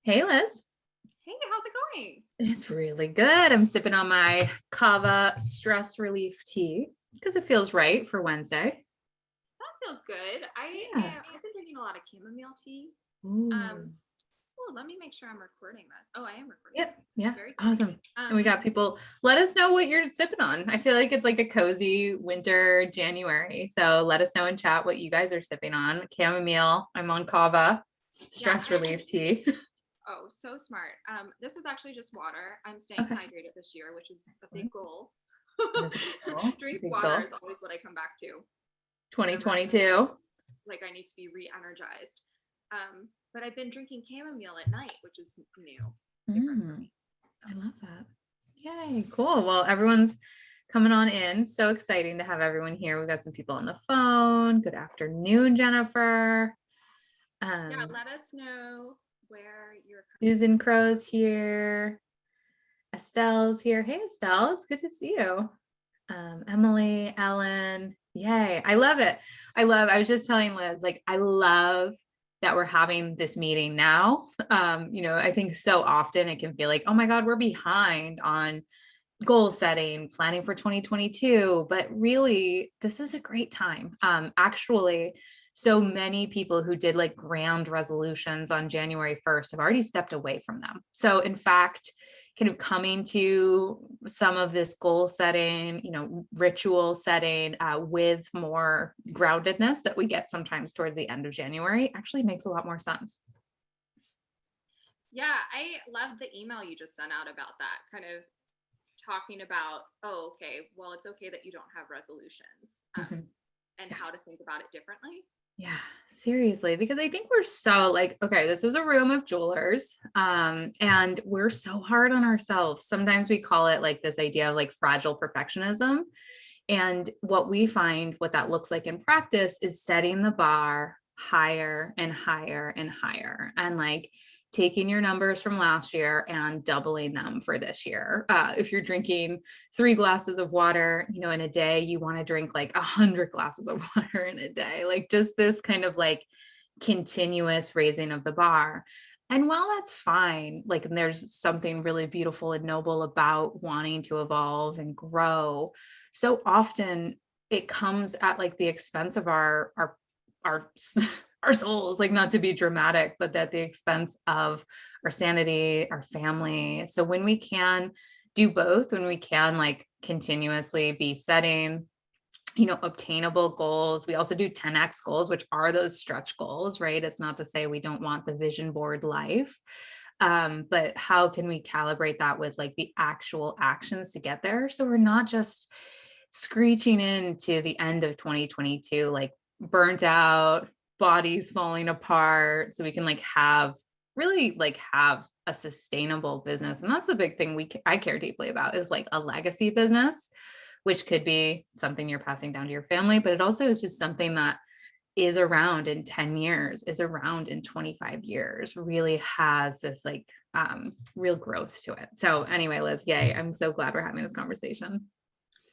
Hey Liz, Hey, how's it going? it's really good. I'm sipping on my kava stress relief tea because it feels right for Wednesday. That feels good. Yeah. I've been drinking a lot of chamomile tea. Ooh. Um, oh, let me make sure I'm recording this. Oh, I am recording Yep. this. Yeah. Very good. Awesome. And we got people. Let us know what you're sipping on. I feel like it's like a cozy winter January. So let us know in chat what you guys are sipping on. Chamomile. I'm on kava Yeah, stress relief tea. oh, so smart. This is actually just water. I'm staying Okay. hydrated this year, which is a big goal. That is a big goal. Drink Big water goal. is always what I come back to whenever I feel 2022. like I need to be re-energized. But I've been drinking chamomile at night, which is new, different for me. I love that. Yay, cool. Well, everyone's coming on in. So exciting to have everyone here. We've got some people on the phone. Good afternoon, Jennifer. Yeah, let us know where you're Susan Crow's here. Estelle's here. Hey, Estelle, it's good to see you. Emily, Ellen. Yay. I love it. I was just telling Liz, like, I love that we're having this meeting now. I think so often it can feel like, oh my God, we're behind on goal setting, planning for 2022, but really this is a great time. Actually, so many people who did like grand resolutions on January 1st have already stepped away from them. So in fact, kind of coming to some of this goal setting, ritual setting with more groundedness that we get sometimes towards the end of January actually makes a lot more sense. Yeah, I love the email you just sent out about that, kind of talking about, oh, okay, well, it's okay that you don't have resolutions, and how to think about it differently. Yeah, seriously, because I think we're so like, okay, this is a room of jewelers, and we're so hard on ourselves. Sometimes we call it like this idea of like fragile perfectionism. And what we find, what that looks like in practice is setting the bar higher and higher and higher. And like taking your numbers from last year and doubling them for this year. If you're drinking 3 glasses of water, in a day, you want to drink like 100 glasses of water in a day. Like just this kind of like continuous raising of the bar. And while that's fine, like there's something really beautiful and noble about wanting to evolve and grow, so often it comes at like the expense of our our souls, like not to be dramatic, but at the expense of our sanity, our family. So when we can do both, when we can like continuously be setting obtainable goals. We also do 10x goals, which are those stretch goals, right? It's not to say we don't want the vision board life. But how can we calibrate that with like the actual actions to get there? So we're not just screeching into the end of 2022, like burnt out, bodies falling apart. So we can like have a sustainable business. And that's the big thing I care deeply about is like a legacy business, which could be something you're passing down to your family, but it also is just something that is around in 10 years, is around in 25 years, really has this like real growth to it. So anyway, Liz, yay. I'm so glad we're having this conversation.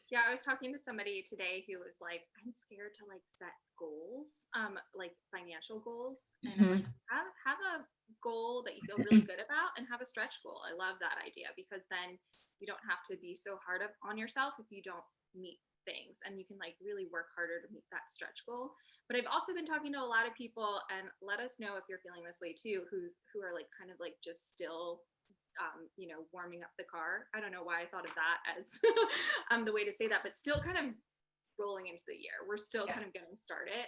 Yeah, I was talking to somebody today who was like, I'm scared to like set goals, like financial goals. And I'm like, have a goal that you feel really good about and have a stretch goal. I love that idea because then you don't have to be so hard on yourself if you don't meet things, and you can like really work harder to meet that stretch goal. But I've also been talking to a lot of people, and let us know if you're feeling this way too, who are like kind of like just still warming up the car. I don't know why I thought of that as the way to say that, but still kind of rolling into the year. We're still kind of getting started.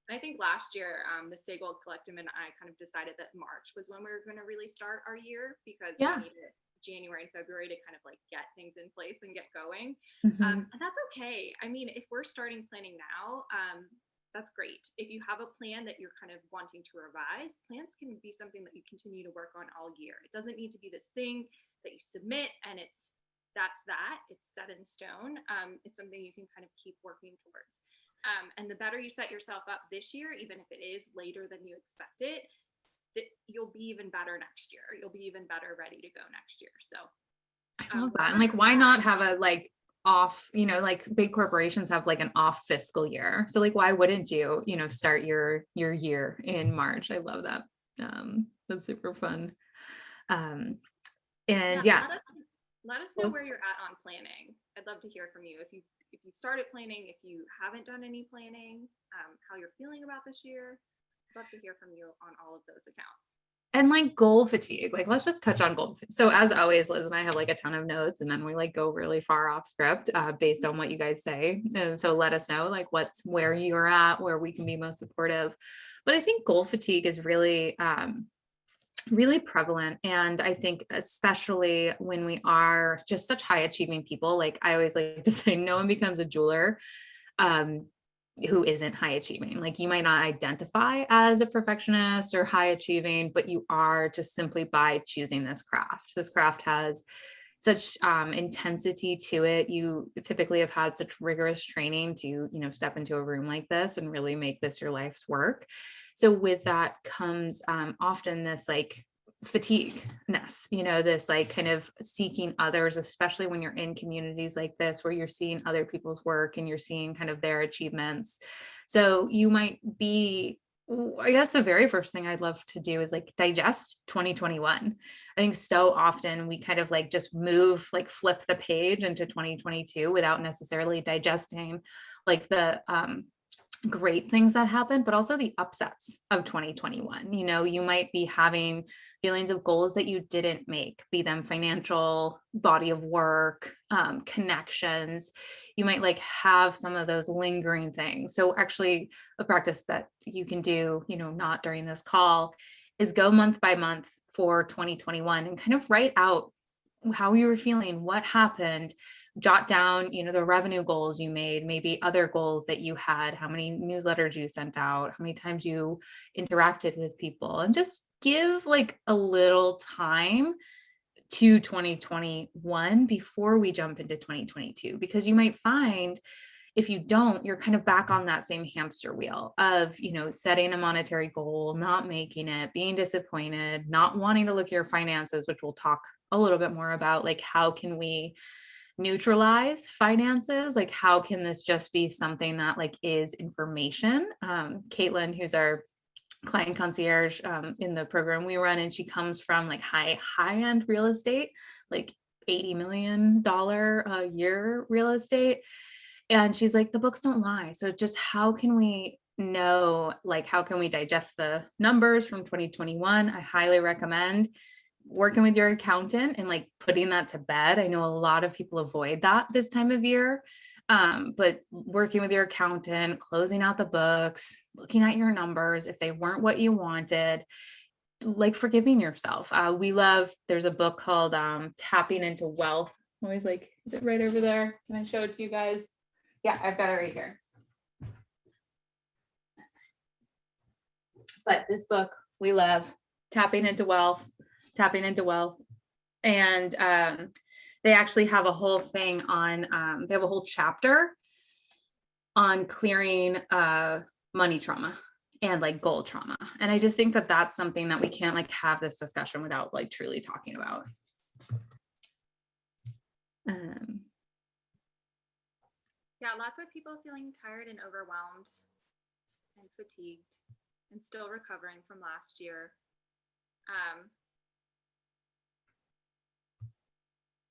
And I think last year, the Stay Gold Collective and I kind of decided that March was when we were going to really start our year because we needed January and February to kind of like get things in place and get going. And that's okay. I mean, if we're starting planning now, that's great. If you have a plan that you're kind of wanting to revise, plans can be something that you continue to work on all year. It doesn't need to be this thing that you submit and it's set in stone. It's something you can kind of keep working towards. And the better you set yourself up this year, even if it is later than you expected, you'll be even better next year. You'll be even better ready to go next year. So I love that. And like, why not have a like off, like big corporations have like an off fiscal year. So like, why wouldn't you, start your year in March? I love that. That's super fun. And Yeah, yeah. let us know where you're at on planning. I'd love to hear from you. If you've started planning, if you haven't done any planning, how you're feeling about this year. I'd love to hear from you on all of those accounts. And like goal fatigue, like let's just touch on goal fatigue. So as always, Liz and I have like a ton of notes, and then we like go really far off script based on what you guys say. And so let us know like where you're at, where we can be most supportive. But I think goal fatigue is really really prevalent. And I think especially when we are just such high achieving people, like I always like to say, no one becomes a jeweler um, who isn't high achieving. Like you might not identify as a perfectionist or high achieving, but you are just simply by choosing this craft. This craft has such intensity to it. You typically have had such rigorous training to, step into a room like this and really make this your life's work. So with that comes often this like fatigueness, this like kind of seeking others, especially when you're in communities like this, where you're seeing other people's work and you're seeing kind of their achievements. So you might be, I guess the very first thing I'd love to do is like digest 2021. I think so often we kind of like just flip the page into 2022 without necessarily digesting like the great things that happened, but also the upsets of 2021. You might be having feelings of goals that you didn't make, be them financial, body of work, connections. You might like have some of those lingering things. So actually a practice that you can do, not during this call, is go month by month for 2021 and kind of write out how you were feeling, what happened, jot down, the revenue goals you made, maybe other goals that you had, how many newsletters you sent out, how many times you interacted with people, and just give like a little time to 2021 before we jump into 2022, because you might find if you don't, you're kind of back on that same hamster wheel of, setting a monetary goal, not making it, being disappointed, not wanting to look at your finances, which we'll talk a little bit more about, like how can we neutralize finances? Like how can this just be something that like is information? Caitlin, who's our client concierge in the program we run, and she comes from like high end real estate, like $80 million a year real estate. And she's like, the books don't lie. So just how can we know, like, how can we digest the numbers from 2021? I highly recommend working with your accountant and like putting that to bed. I know a lot of people avoid that this time of year. But working with your accountant, closing out the books, looking at your numbers, if they weren't what you wanted, like forgiving yourself. There's a book called Tapping into Wealth. I'm always like, is it right over there? Can I show it to you guys? Yeah, I've got it right here. But this book we love, Tapping into Wealth. And they actually have a whole thing on, they have a whole chapter on clearing money trauma and like goal trauma. And I just think that that's something that we can't like have this discussion without like truly talking about. Yeah, lots of people feeling tired and overwhelmed and fatigued and still recovering from last year.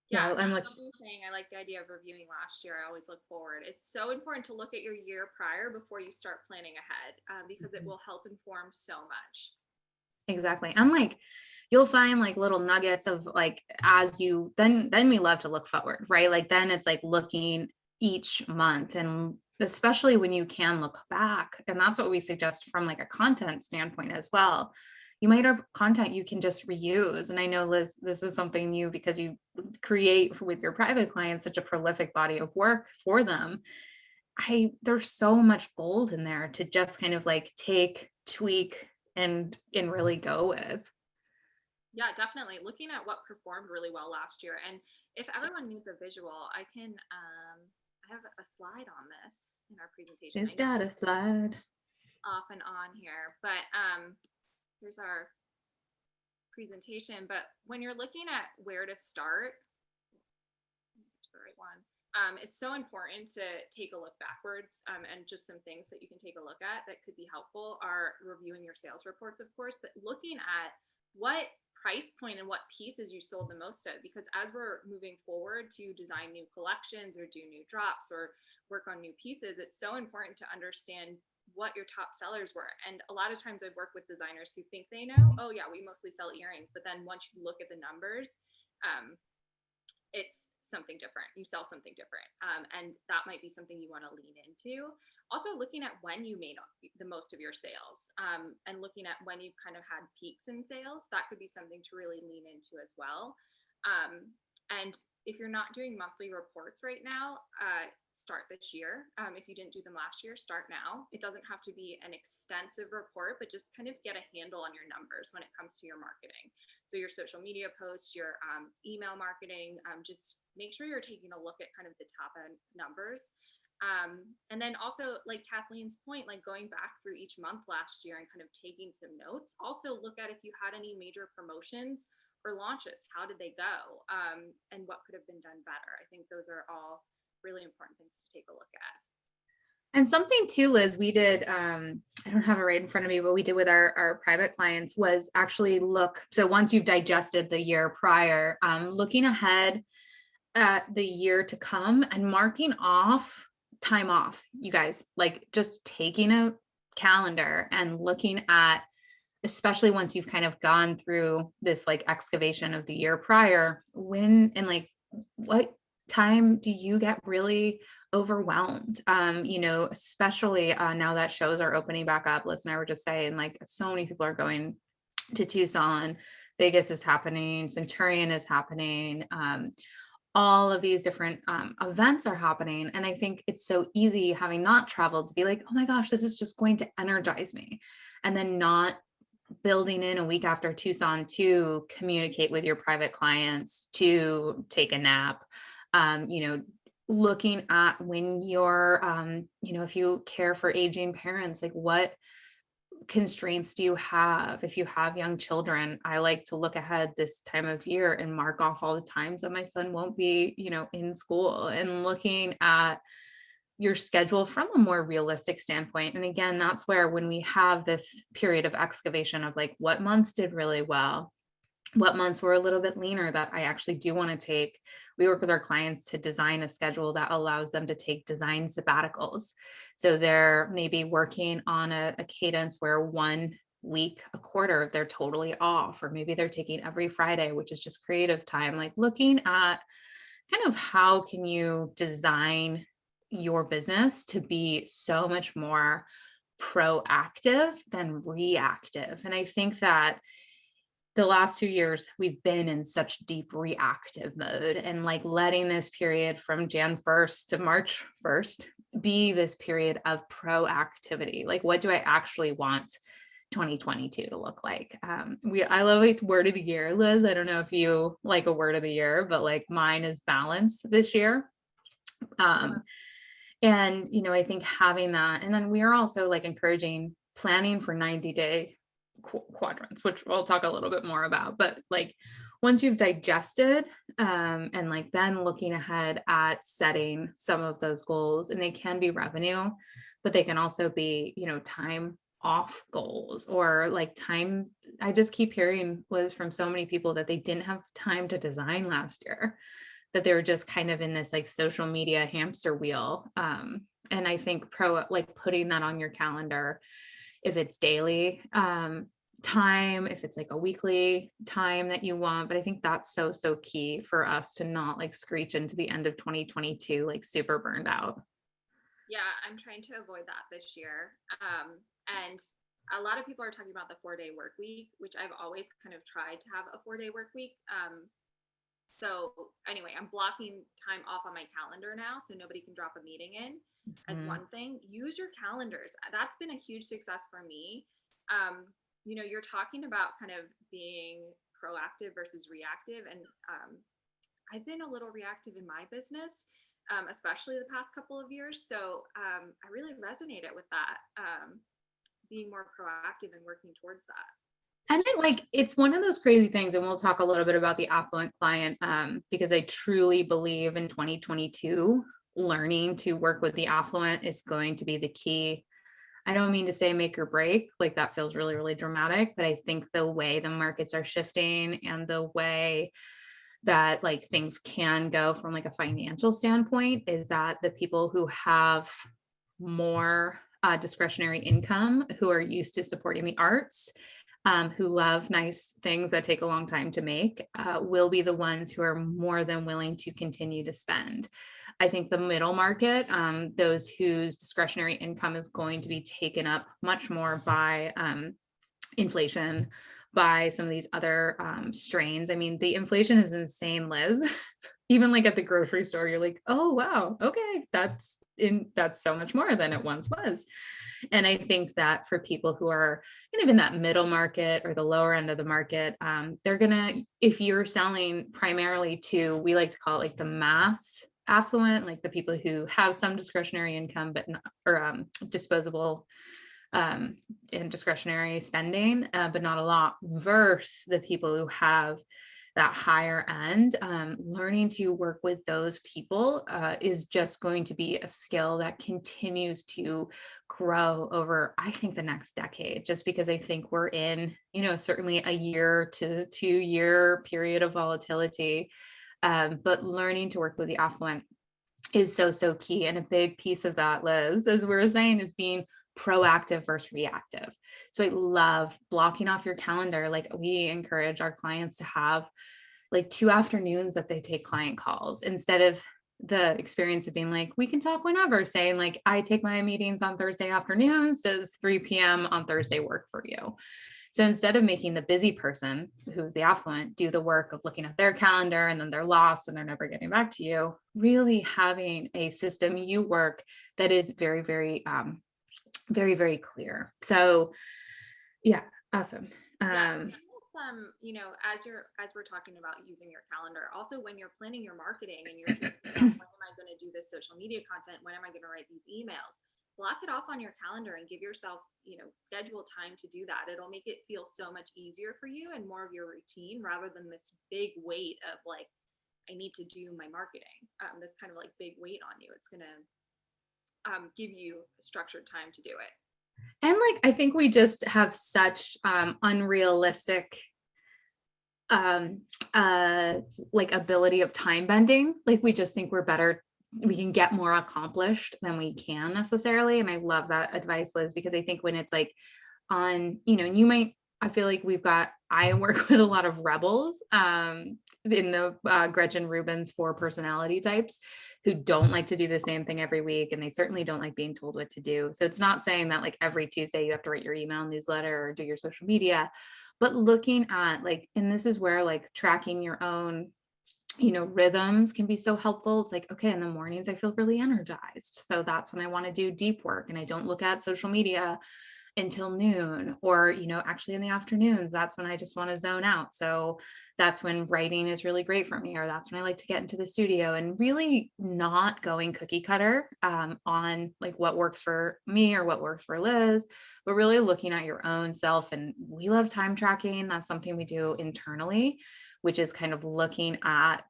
Yeah, I'm saying I like the idea of reviewing last year. I always look forward. It's so important to look at your year prior before you start planning ahead, because it will help inform so much. Exactly. And like you'll find like little nuggets of like as you then we love to look forward, right? Like then it's like looking each month, and especially when you can look back. And that's what we suggest from like a content standpoint as well. You might have content you can just reuse. And I know, Liz, this is something new because you create with your private clients such a prolific body of work for them. There's so much gold in there to just kind of like take, tweak, and really go with. Yeah, definitely. Looking at what performed really well last year. And if everyone needs a visual, I can I have a slide on this in our presentation. It's got a slide off and on here, but here's our presentation. But when you're looking at where to start, to the right one, it's so important to take a look backwards, and just some things that you can take a look at that could be helpful are reviewing your sales reports, of course, but looking at what price point and what pieces you sold the most of, because as we're moving forward to design new collections or do new drops or work on new pieces, it's so important to understand what your top sellers were. And a lot of times I've worked with designers who think they know, oh yeah, we mostly sell earrings, but then once you look at the numbers, it's something different. You sell something different. And that might be something you want to lean into. Also looking at when you made the most of your sales, and looking at when you've kind of had peaks in sales, that could be something to really lean into as well. And if you're not doing monthly reports right now, start this year. If you didn't do them last year, start now. It doesn't have to be an extensive report, but just kind of get a handle on your numbers when it comes to your marketing. So your social media posts, your email marketing, just make sure you're taking a look at kind of the top end numbers. And then also, like Kathleen's point, like going back through each month last year and kind of taking some notes. Also look at if you had any major promotions or launches, how did they go? And what could have been done better? I think those are all really important things to take a look at. And something too, Liz, we did, I don't have it right in front of me, but we did with our private clients was actually look. So once you've digested the year prior, looking ahead at the year to come and marking off time off, you guys, like just taking a calendar and looking at, especially once you've kind of gone through this like excavation of the year prior, when and like what time do you get really overwhelmed? Especially now that shows are opening back up. Liz and I were just saying, like, so many people are going to Tucson, Vegas is happening, Centurion is happening. All of these different events are happening. And I think it's so easy, having not traveled, to be like, oh my gosh, this is just going to energize me. And then not building in a week after Tucson to communicate with your private clients, to take a nap, looking at when you're, if you care for aging parents, like what constraints do you have? If you have young children, I like to look ahead this time of year and mark off all the times that my son won't be, in school, and looking at your schedule from a more realistic standpoint. And again, that's where when we have this period of excavation of like what months did really well, what months were a little bit leaner that I actually do want to take. We work with our clients to design a schedule that allows them to take design sabbaticals. So they're maybe working on a cadence where 1 week a quarter they're totally off, or maybe they're taking every Friday, which is just creative time. Like looking at kind of how can you design your business to be so much more proactive than reactive. And I think that the last 2 years, we've been in such deep reactive mode, and like letting this period from Jan 1st to March 1st be this period of proactivity. Like, what do I actually want 2022 to look like? I love a word of the year, Liz. I don't know if you like a word of the year, but like mine is balance this year. And, I think having that, and then we are also like encouraging planning for 90-day quadrants, which we'll talk a little bit more about. But like once you've digested, and like then looking ahead at setting some of those goals, and they can be revenue, but they can also be, time off goals, or like time. I just keep hearing, Liz, from so many people that they didn't have time to design last year, that they were just kind of in this like social media hamster wheel. And I think putting that on your calendar, if it's daily time, if it's like a weekly time that you want. But I think that's so key for us to not like screech into the end of 2022 like super burned out. Yeah, I'm trying to avoid that this year. And a lot of people are talking about the 4-day work week, which I've always kind of tried to have a 4-day work week. So anyway, I'm blocking time off on my calendar now so nobody can drop a meeting in. As one thing. Use your calendars. That's been a huge success for me. You're talking about kind of being proactive versus reactive. And I've been a little reactive in my business, especially the past couple of years. So I really resonated with that, being more proactive and working towards that. And it's one of those crazy things, and we'll talk a little bit about the affluent client, because I truly believe in 2022, learning to work with the affluent is going to be the key. I don't mean to say make or break, like that feels really, really dramatic, but I think the way the markets are shifting and the way that like things can go from like a financial standpoint is that the people who have more discretionary income, who are used to supporting the arts, who love nice things that take a long time to make, will be the ones who are more than willing to continue to spend. I think the middle market, those whose discretionary income is going to be taken up much more by inflation, by some of these other strains. I mean, the inflation is insane, Liz. Even like at the grocery store, you're like, oh wow, okay, that's so much more than it once was. And I think that for people who are kind of in that middle market or the lower end of the market, they're gonna, if you're selling primarily to, we like to call it like the mass affluent, like the people who have some discretionary income, but not, or disposable and discretionary spending, but not a lot, versus the people who have that higher end, learning to work with those people is just going to be a skill that continues to grow over, I think, the next decade, just because I think we're in, certainly a year to 2 year period of volatility. But learning to work with the affluent is so, so key. And a big piece of that, Liz, as we were saying, is being proactive versus reactive. So I love blocking off your calendar. Like we encourage our clients to have like 2 afternoons that they take client calls, instead of the experience of being like, we can talk whenever, saying like, I take my meetings on Thursday afternoons. Does 3 p.m. on Thursday work for you? So instead of making the busy person, who's the affluent, do the work of looking at their calendar and then they're lost and they're never getting back to you, really having a system you work that is very, very, very, very clear. So yeah, awesome. As we're talking about using your calendar, also when you're planning your marketing and you're thinking about, when am I going to do this social media content? When am I going to write these emails? Block it off on your calendar and give yourself, schedule time to do that. It'll make it feel so much easier for you and more of your routine, rather than this big weight of like, I need to do my marketing. This kind of like big weight on you. It's going to give you structured time to do it. And like, I think we just have such unrealistic like ability of time bending. Like we just think we're better, we can get more accomplished than we can necessarily. And I love that advice, Liz, because I think when it's like on, I feel like I work with a lot of rebels in the Gretchen Rubin's 4 personality types, who don't like to do the same thing every week. And they certainly don't like being told what to do. So it's not saying that like every Tuesday you have to write your email newsletter or do your social media, but looking at like, and this is where like tracking your own, rhythms can be so helpful. It's like, okay, in the mornings I feel really energized, so that's when I want to do deep work and I don't look at social media until noon, or actually in the afternoons, that's when I just want to zone out, so that's when writing is really great for me, or that's when I like to get into the studio. And really not going cookie cutter on like what works for me or what works for Liz, but really looking at your own self. And we love time tracking. That's something we do internally, which is kind of looking at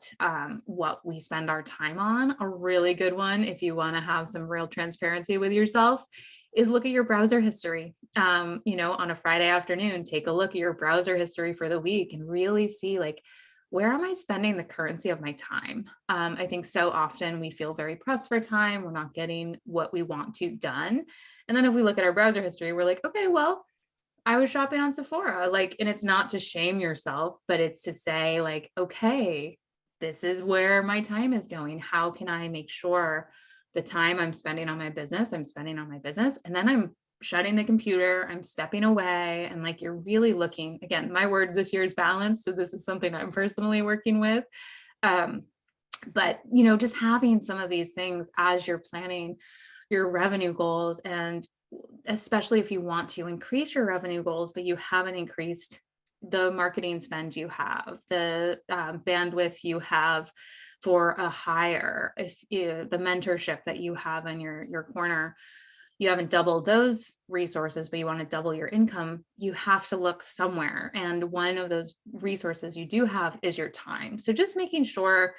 what we spend our time on. A really good one, if you want to have some real transparency with yourself, is look at your browser history. On a Friday afternoon, take a look at your browser history for the week and really see like, where am I spending the currency of my time? I think so often we feel very pressed for time. We're not getting what we want to done. And then if we look at our browser history, we're like, okay, well, I was shopping on Sephora, and it's not to shame yourself, but it's to say like, okay, this is where my time is going. How can I make sure the time I'm spending on my business, I'm spending on my business, and then I'm shutting the computer, I'm stepping away. And like, you're really looking, again, my word this year is balance. So this is something I'm personally working with. But, just having some of these things as you're planning your revenue goals, and especially if you want to increase your revenue goals, but you haven't increased the marketing spend you have, the bandwidth you have for a hire, the mentorship that you have in your corner, you haven't doubled those resources, but you want to double your income, you have to look somewhere. And one of those resources you do have is your time. So just making sure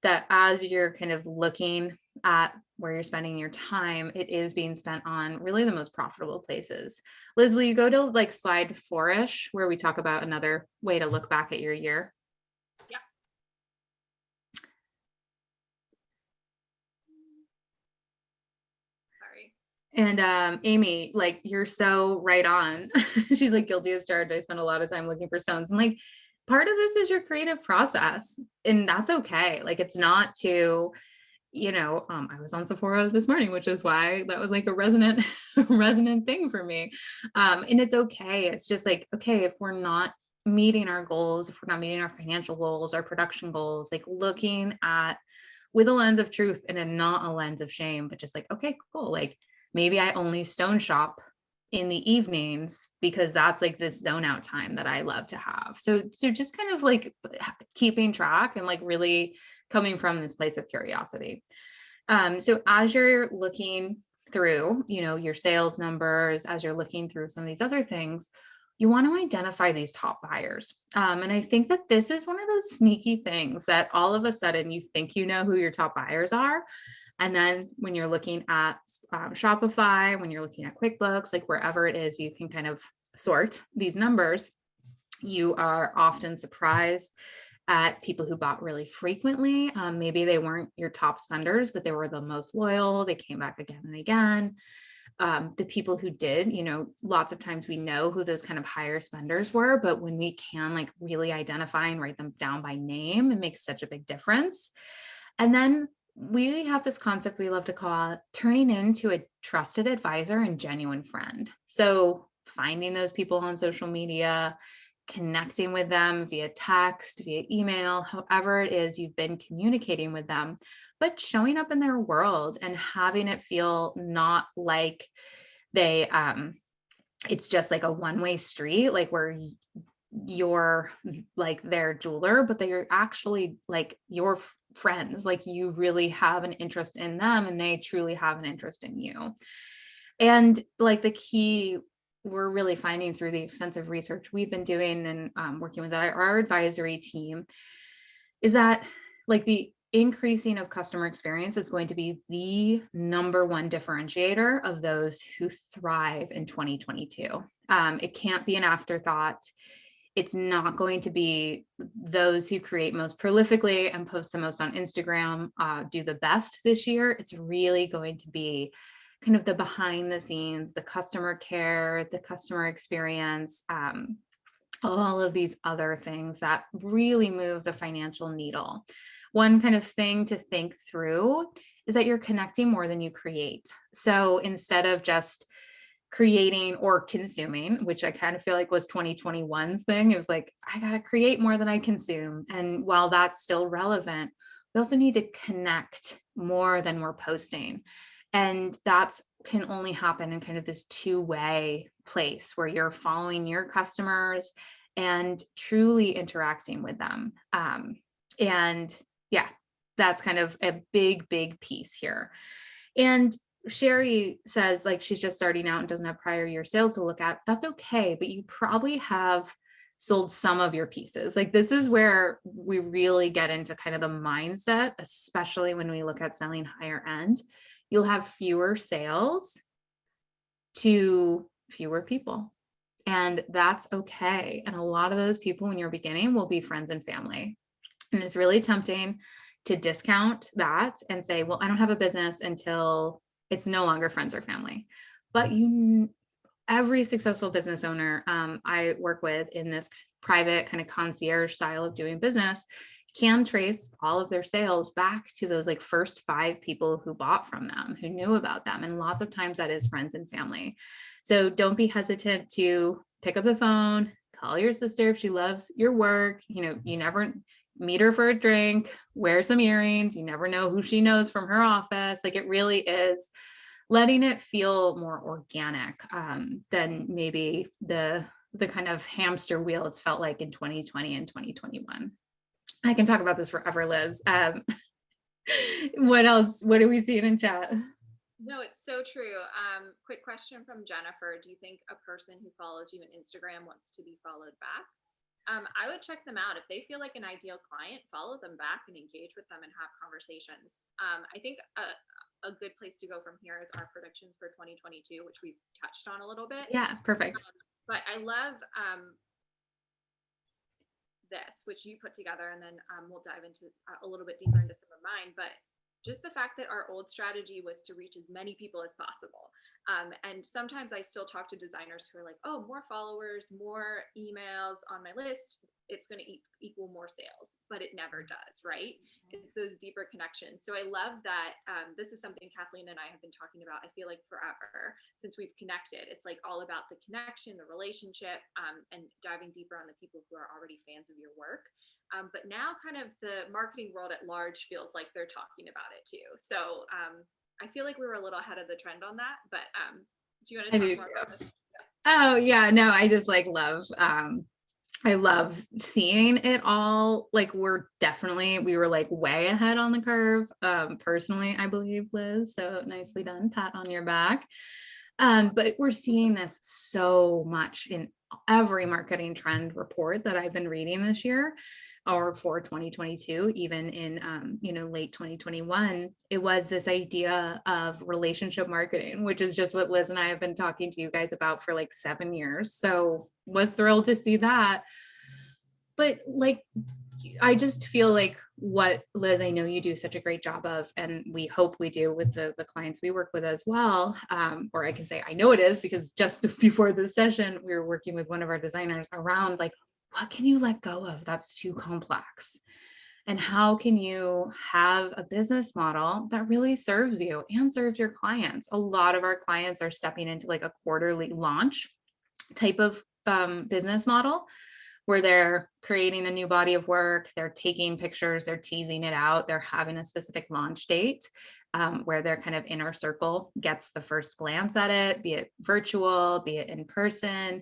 that as you're kind of looking at where you're spending your time, it is being spent on really the most profitable places. Liz, will you go to like slide 4-ish, where we talk about another way to look back at your year? Yeah. Sorry. And Amy, like, you're so right on. She's like, guilty as charged. I spent a lot of time looking for stones. And like, part of this is your creative process, and that's okay. Like, it's not to, I was on Sephora this morning, which is why that was like a resonant resonant thing for me. And it's okay. It's just like, okay, if we're not meeting our goals, if we're not meeting our financial goals, our production goals, like looking at with a lens of truth and not a lens of shame, but just like, okay, cool. Like, maybe I only stone shop in the evenings because that's like this zone out time that I love to have. So just kind of like keeping track and like really coming from this place of curiosity. So as you're looking through, your sales numbers, as you're looking through some of these other things, you want to identify these top buyers. And I think that this is one of those sneaky things that all of a sudden you think you know who your top buyers are. And then when you're looking at Shopify, when you're looking at QuickBooks, like wherever it is, you can kind of sort these numbers. You are often surprised at people who bought really frequently. Maybe they weren't your top spenders, but they were the most loyal. They came back again and again. The people who did, lots of times we know who those kind of higher spenders were, but when we can like really identify and write them down by name, it makes such a big difference. And then we have this concept we love to call turning into a trusted advisor and genuine friend. So finding those people on social media, connecting with them via text, via email, however it is you've been communicating with them, but showing up in their world and having it feel not like it's just like a one-way street, like where you're like their jeweler, but that you're actually like your friends, like you really have an interest in them and they truly have an interest in you. And like the key we're really finding through the extensive research we've been doing and working with our advisory team is that like the increasing of customer experience is going to be the number one differentiator of those who thrive in 2022. It can't be an afterthought. It's not going to be those who create most prolifically and post the most on Instagram do the best this year. It's really going to be kind of the behind the scenes, the customer care, the customer experience, all of these other things that really move the financial needle. One kind of thing to think through is that you're connecting more than you create. So instead of just creating or consuming, which I kind of feel like was 2021's thing, it was like, I got to create more than I consume. And while that's still relevant, we also need to connect more than we're posting. And that's can only happen in kind of this two-way place where you're following your customers and truly interacting with them. And yeah, that's kind of a big, big piece here. And Sherry says like she's just starting out and doesn't have prior year sales to look at. That's okay, but you probably have sold some of your pieces. Like this is where we really get into kind of the mindset, especially when we look at selling higher end. You'll have fewer sales to fewer people. And that's okay. And a lot of those people when you're beginning will be friends and family. And it's really tempting to discount that and say, well, I don't have a business until it's no longer friends or family. But every successful business owner I work with in this private kind of concierge style of doing business can trace all of their sales back to those like first 5 people who bought from them, who knew about them. And lots of times that is friends and family. So don't be hesitant to pick up the phone, call your sister if she loves your work. You never meet her for a drink, wear some earrings. You never know who she knows from her office. Like it really is letting it feel more organic than maybe the kind of hamster wheel it's felt like in 2020 and 2021. I can talk about this forever, Liz. What else? What are we seeing in chat? No, it's so true. Quick question from Jennifer. Do you think a person who follows you on Instagram wants to be followed back? I would check them out. If they feel like an ideal client, follow them back and engage with them and have conversations. I think a good place to go from here is our predictions for 2022, which we've touched on a little bit. Yeah, perfect. But I love this, which you put together, and then we'll dive into a little bit deeper into some of mine. But just the fact that our old strategy was to reach as many people as possible. And sometimes I still talk to designers who are like, oh, more followers, more emails on my list, it's going to equal more sales, but it never does, right? It's those deeper connections. So I love that this is something Kathleen and I have been talking about, I feel like forever since we've connected. It's like all about the connection, the relationship, and diving deeper on the people who are already fans of your work. But now kind of the marketing world at large feels like they're talking about it too. So I feel like we were a little ahead of the trend on that, but do you want to talk more about this? Oh yeah, no, I just like love, I love seeing it all. Like we were like way ahead on the curve. Personally, I believe, Liz. So nicely done, pat on your back. But we're seeing this so much in every marketing trend report that I've been reading this year or for 2022, even in, late 2021, it was this idea of relationship marketing, which is just what Liz and I have been talking to you guys about for like 7 years. So was thrilled to see that. But like, I just feel like what, Liz, I know you do such a great job of, and we hope we do with the clients we work with as well. Or I can say, I know it is, because just before this session, we were working with one of our designers around like, what can you let go of that's too complex? And how can you have a business model that really serves you and serves your clients? A lot of our clients are stepping into like a quarterly launch type of business model, where they're creating a new body of work, they're taking pictures, they're teasing it out, they're having a specific launch date, where their kind of inner circle gets the first glance at it, be it virtual, be it in person.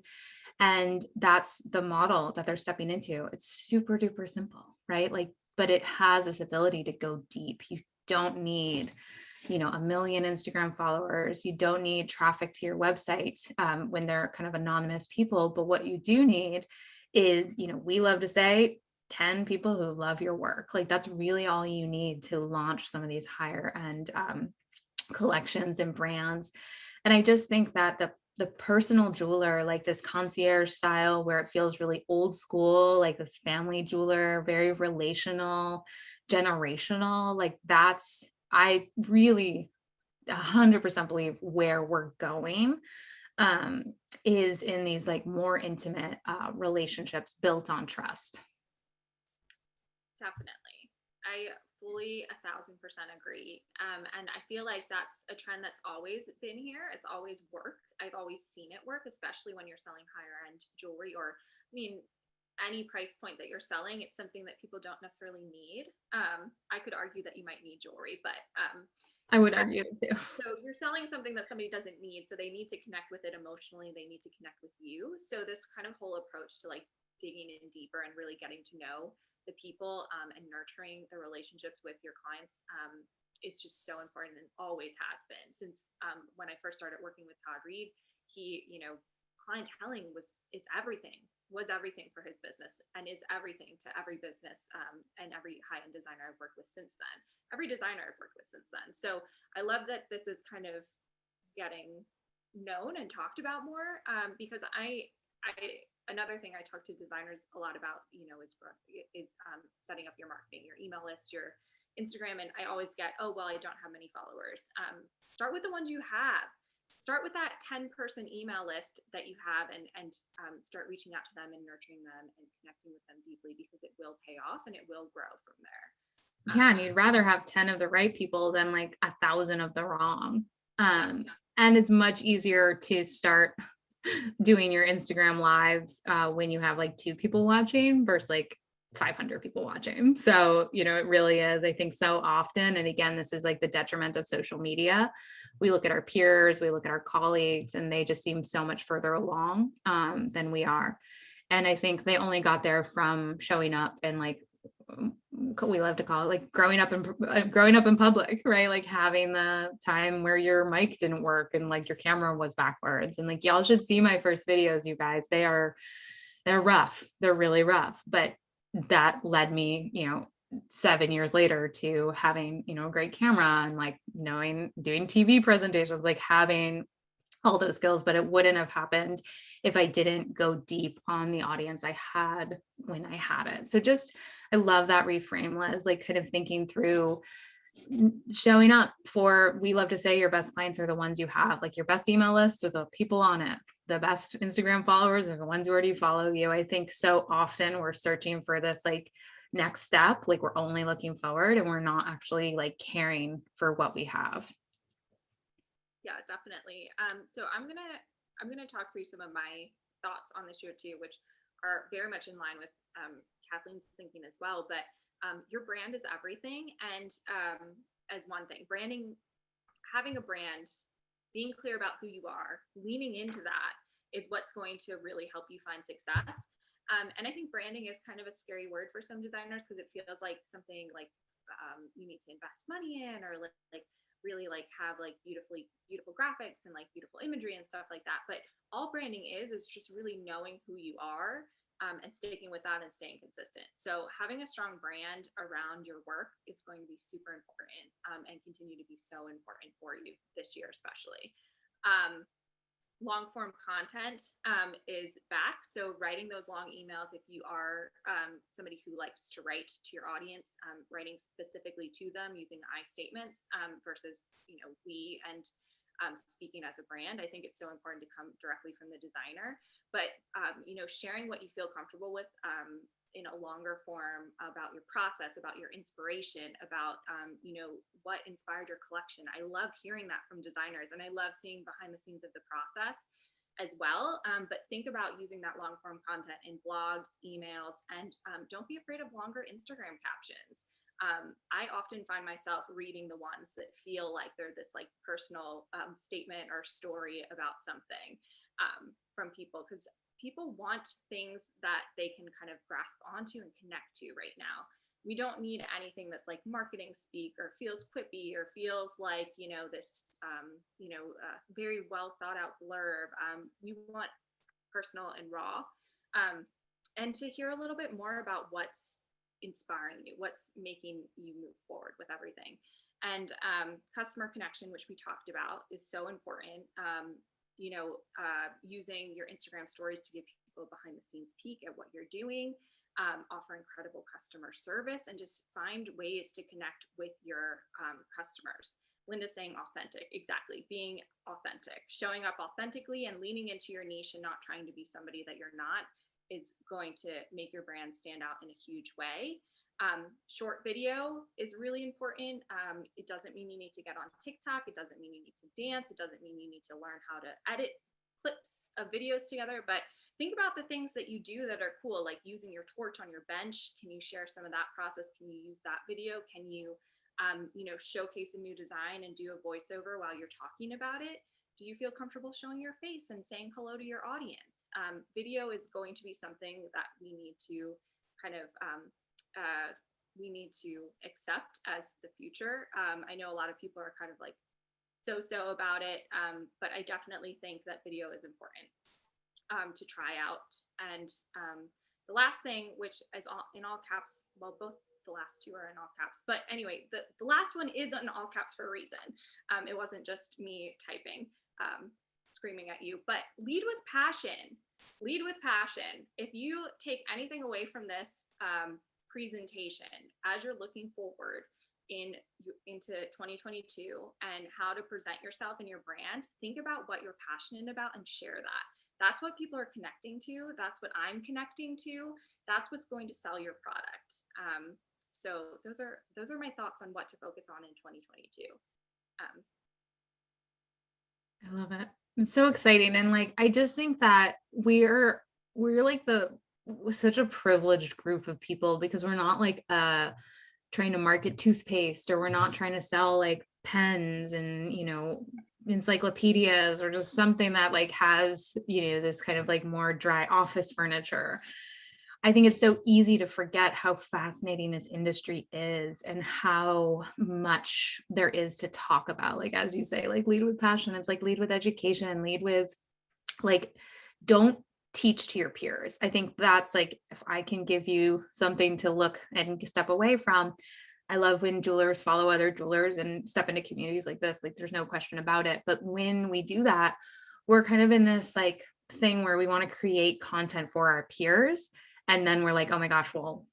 And that's the model that they're stepping into. It's super duper simple, right? Like, but it has this ability to go deep. You don't need, 1 million Instagram followers. You don't need traffic to your website when they're kind of anonymous people. But what you do need is, we love to say 10 people who love your work. Like that's really all you need to launch some of these higher end collections and brands. And I just think that the personal jeweler, like this concierge style where it feels really old school, like this family jeweler, very relational, generational, like that's, I really 100% believe where we're going is in these like more intimate relationships built on trust. Definitely. I fully 1,000% agree. And I feel like that's a trend that's always been here. It's always worked. I've always seen it work, especially when you're selling higher end jewelry, or any price point that you're selling. It's something that people don't necessarily need. I could argue that you might need jewelry, but I would argue it too. so you're selling something that somebody doesn't need, so they need to connect with it emotionally. They need to connect with you. So this kind of whole approach to like digging in deeper and really getting to know the people and nurturing the relationships with your clients is just so important, and always has been since when I first started working with Todd Reed. He, clienteling was everything for his business, and is everything to every business and every high-end designer I've worked with since then. Every designer I've worked with since then. So I love that this is kind of getting known and talked about more because another thing I talk to designers a lot about, is setting up your marketing, your email list, your Instagram. And I always get, oh, well, I don't have many followers. Start with the ones you have. Start with that 10-person email list that you have, and start reaching out to them and nurturing them and connecting with them deeply, because it will pay off and it will grow from there. Yeah, and you'd rather have 10 of the right people than like 1,000 of the wrong. And it's much easier to start doing your Instagram lives when you have like 2 people watching versus like 500 people watching. So, it really is, I think, so often. And again, this is like the detriment of social media. We look at our peers, we look at our colleagues, and they just seem so much further along than we are. And I think they only got there from showing up and like, we love to call it like growing up in public, right? Like having the time where your mic didn't work and like your camera was backwards, and like y'all should see my first videos, you guys. They are they're rough. They're really rough. But that led me, 7 years later to having, a great camera and like doing TV presentations, like having all those skills. But it wouldn't have happened if I didn't go deep on the audience I had when I had it. So I love that reframe, Liz, like kind of thinking through showing up for, we love to say your best clients are the ones you have, like your best email list are the people on it. The best Instagram followers are the ones who already follow you. I think so often we're searching for this like next step, like we're only looking forward and we're not actually like caring for what we have. Yeah, definitely. So I'm gonna talk through some of my thoughts on this year too, which are very much in line with Kathleen's thinking as well. But your brand is everything, and as one thing, branding, having a brand, being clear about who you are, leaning into that is what's going to really help you find success. And I think branding is kind of a scary word for some designers because it feels like something like you need to invest money in, or like really like have like beautiful graphics and like beautiful imagery and stuff like that. But all branding is just really knowing who you are and sticking with that and staying consistent. So having a strong brand around your work is going to be super important and continue to be so important for you this year, especially. Long form content is back. So writing those long emails, if you are somebody who likes to write to your audience, writing specifically to them using I statements versus, we and speaking as a brand, I think it's so important to come directly from the designer. But, sharing what you feel comfortable with in a longer form about your process, about your inspiration, about, what inspired your collection. I love hearing that from designers, and I love seeing behind the scenes of the process as well. But think about using that long form content in blogs, emails, and don't be afraid of longer Instagram captions. I often find myself reading the ones that feel like they're this like personal statement or story about something from people, because people want things that they can kind of grasp onto and connect to right now. We don't need anything that's like marketing speak or feels quippy or feels like, this, very well thought out blurb. We want personal and raw. And to hear a little bit more about what's inspiring you, what's making you move forward with everything. And customer connection, which we talked about, is so important. Using your Instagram stories to give people behind the scenes peek at what you're doing, offer incredible customer service, and just find ways to connect with your customers. Linda's saying authentic, exactly. Being authentic, showing up authentically and leaning into your niche and not trying to be somebody that you're not is going to make your brand stand out in a huge way. Short video is really important. It doesn't mean you need to get on TikTok. It doesn't mean you need to dance. It doesn't mean you need to learn how to edit clips of videos together, but think about the things that you do that are cool, like using your torch on your bench. Can you share some of that process? Can you use that video? Can you, showcase a new design and do a voiceover while you're talking about it? Do you feel comfortable showing your face and saying hello to your audience? Video is going to be something that we need to kind of we need to accept as the future. I know a lot of people are kind of like so about it, but I definitely think that video is important to try out. And the last thing, which is all in all caps, well, both the last two are in all caps, but anyway, the last one is in all caps for a reason. It wasn't just me typing, screaming at you, but lead with passion. Lead with passion. If you take anything away from this presentation as you're looking forward into 2022 and how to present yourself and your brand, think about what you're passionate about and share that. That's what people are connecting to. That's what I'm connecting to. That's what's going to sell your product. So those are my thoughts on what to focus on in 2022. I love it. It's so exciting. And like, I just think that we're like such a privileged group of people, because we're not like trying to market toothpaste, or we're not trying to sell like pens and, encyclopedias, or just something that like has, this kind of like more dry office furniture. I think it's so easy to forget how fascinating this industry is and how much there is to talk about. Like, as you say, like lead with passion. It's like lead with education, lead with like, don't teach to your peers. I think that's like, if I can give you something to look and step away from, I love when jewelers follow other jewelers and step into communities like this. Like, there's no question about it. But when we do that, we're kind of in this like thing where we want to create content for our peers. And then we're like, oh my gosh, well,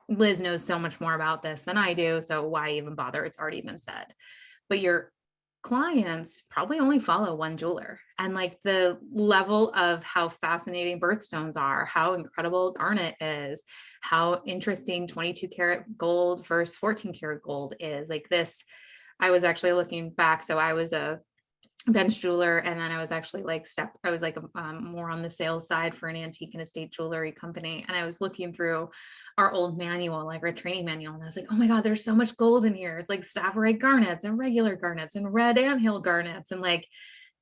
Liz knows so much more about this than I do. So why even bother? It's already been said. But your clients probably only follow one jeweler, and like the level of how fascinating birthstones are, how incredible garnet is, how interesting 22 karat gold versus 14 karat gold is. Like this, I was actually looking back. So I was a bench jeweler, and then I was actually like more on the sales side for an antique and estate jewelry company, and I was looking through our old manual, like our training manual, and I was like, oh my god, there's so much gold in here. It's like Savorite garnets and regular garnets and red anthill garnets and like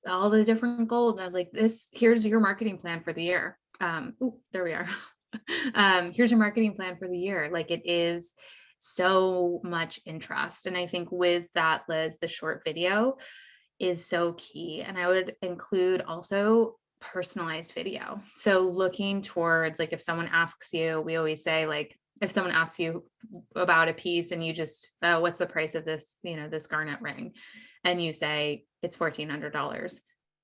all the different gold. And I was like, here's your marketing plan for the year. There we are. Here's your marketing plan for the year. Like, it is so much interest. And I think with that, Liz, the short video is so key. And I would include also personalized video. So looking towards, like, if someone asks you, we always say, like, if someone asks you about a piece and you just, what's the price of this, this garnet ring? And you say it's $1,400,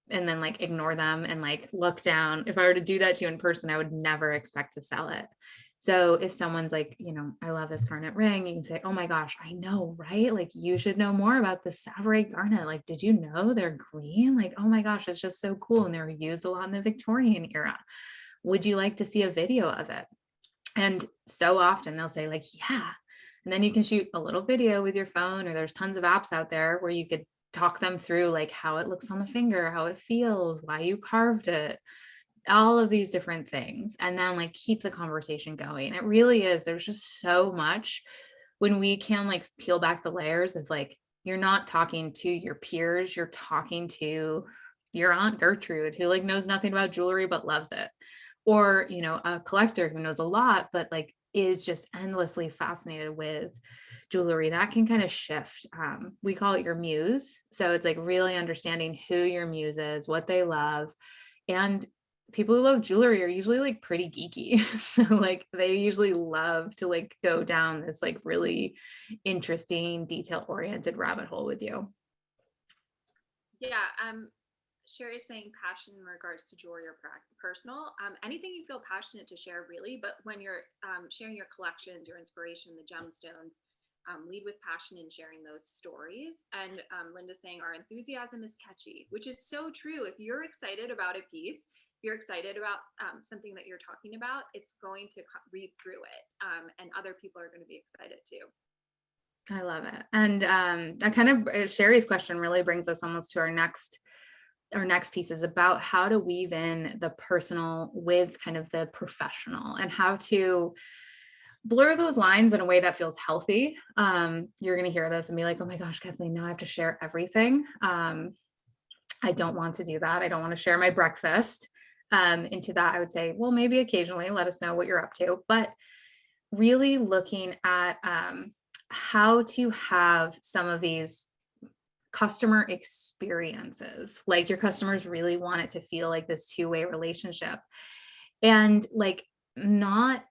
and then like ignore them and like look down. If I were to do that to you in person, I would never expect to sell it. So if someone's like, I love this garnet ring, you can say, oh my gosh, I know, right? Like, you should know more about the Savorite garnet. Like, did you know they're green? Like, oh my gosh, it's just so cool. And they were used a lot in the Victorian era. Would you like to see a video of it? And so often they'll say like, yeah. And then you can shoot a little video with your phone, or there's tons of apps out there where you could talk them through like how it looks on the finger, how it feels, why you carved it, all of these different things, and then like keep the conversation going. It really is, there's just so much when we can like peel back the layers of like, you're not talking to your peers, you're talking to your Aunt Gertrude, who like knows nothing about jewelry but loves it, or a collector who knows a lot but like is just endlessly fascinated with jewelry. That can kind of shift. We call it your muse. So it's like really understanding who your muse is, what they love. And people who love jewelry are usually like pretty geeky. So like they usually love to like go down this like really interesting, detail oriented rabbit hole with you. Yeah. Sherry is saying passion in regards to jewelry or personal. Anything you feel passionate to share, really. But when you're sharing your collections, your inspiration, the gemstones, lead with passion in sharing those stories. And Linda's saying our enthusiasm is catchy, which is so true. If you're excited about a piece, if you're excited about something that you're talking about, it's going to read through it, and other people are going to be excited too. I love it. And that kind of Sherry's question really brings us almost to our next piece, is about how to weave in the personal with kind of the professional, and how to blur those lines in a way that feels healthy. You're going to hear this and be like, oh my gosh, Kathleen, now I have to share everything. I don't want to do that. I don't want to share my breakfast. Into that, I would say, well, maybe occasionally let us know what you're up to, but really looking at how to have some of these customer experiences. Like, your customers really want it to feel like this two-way relationship, and like not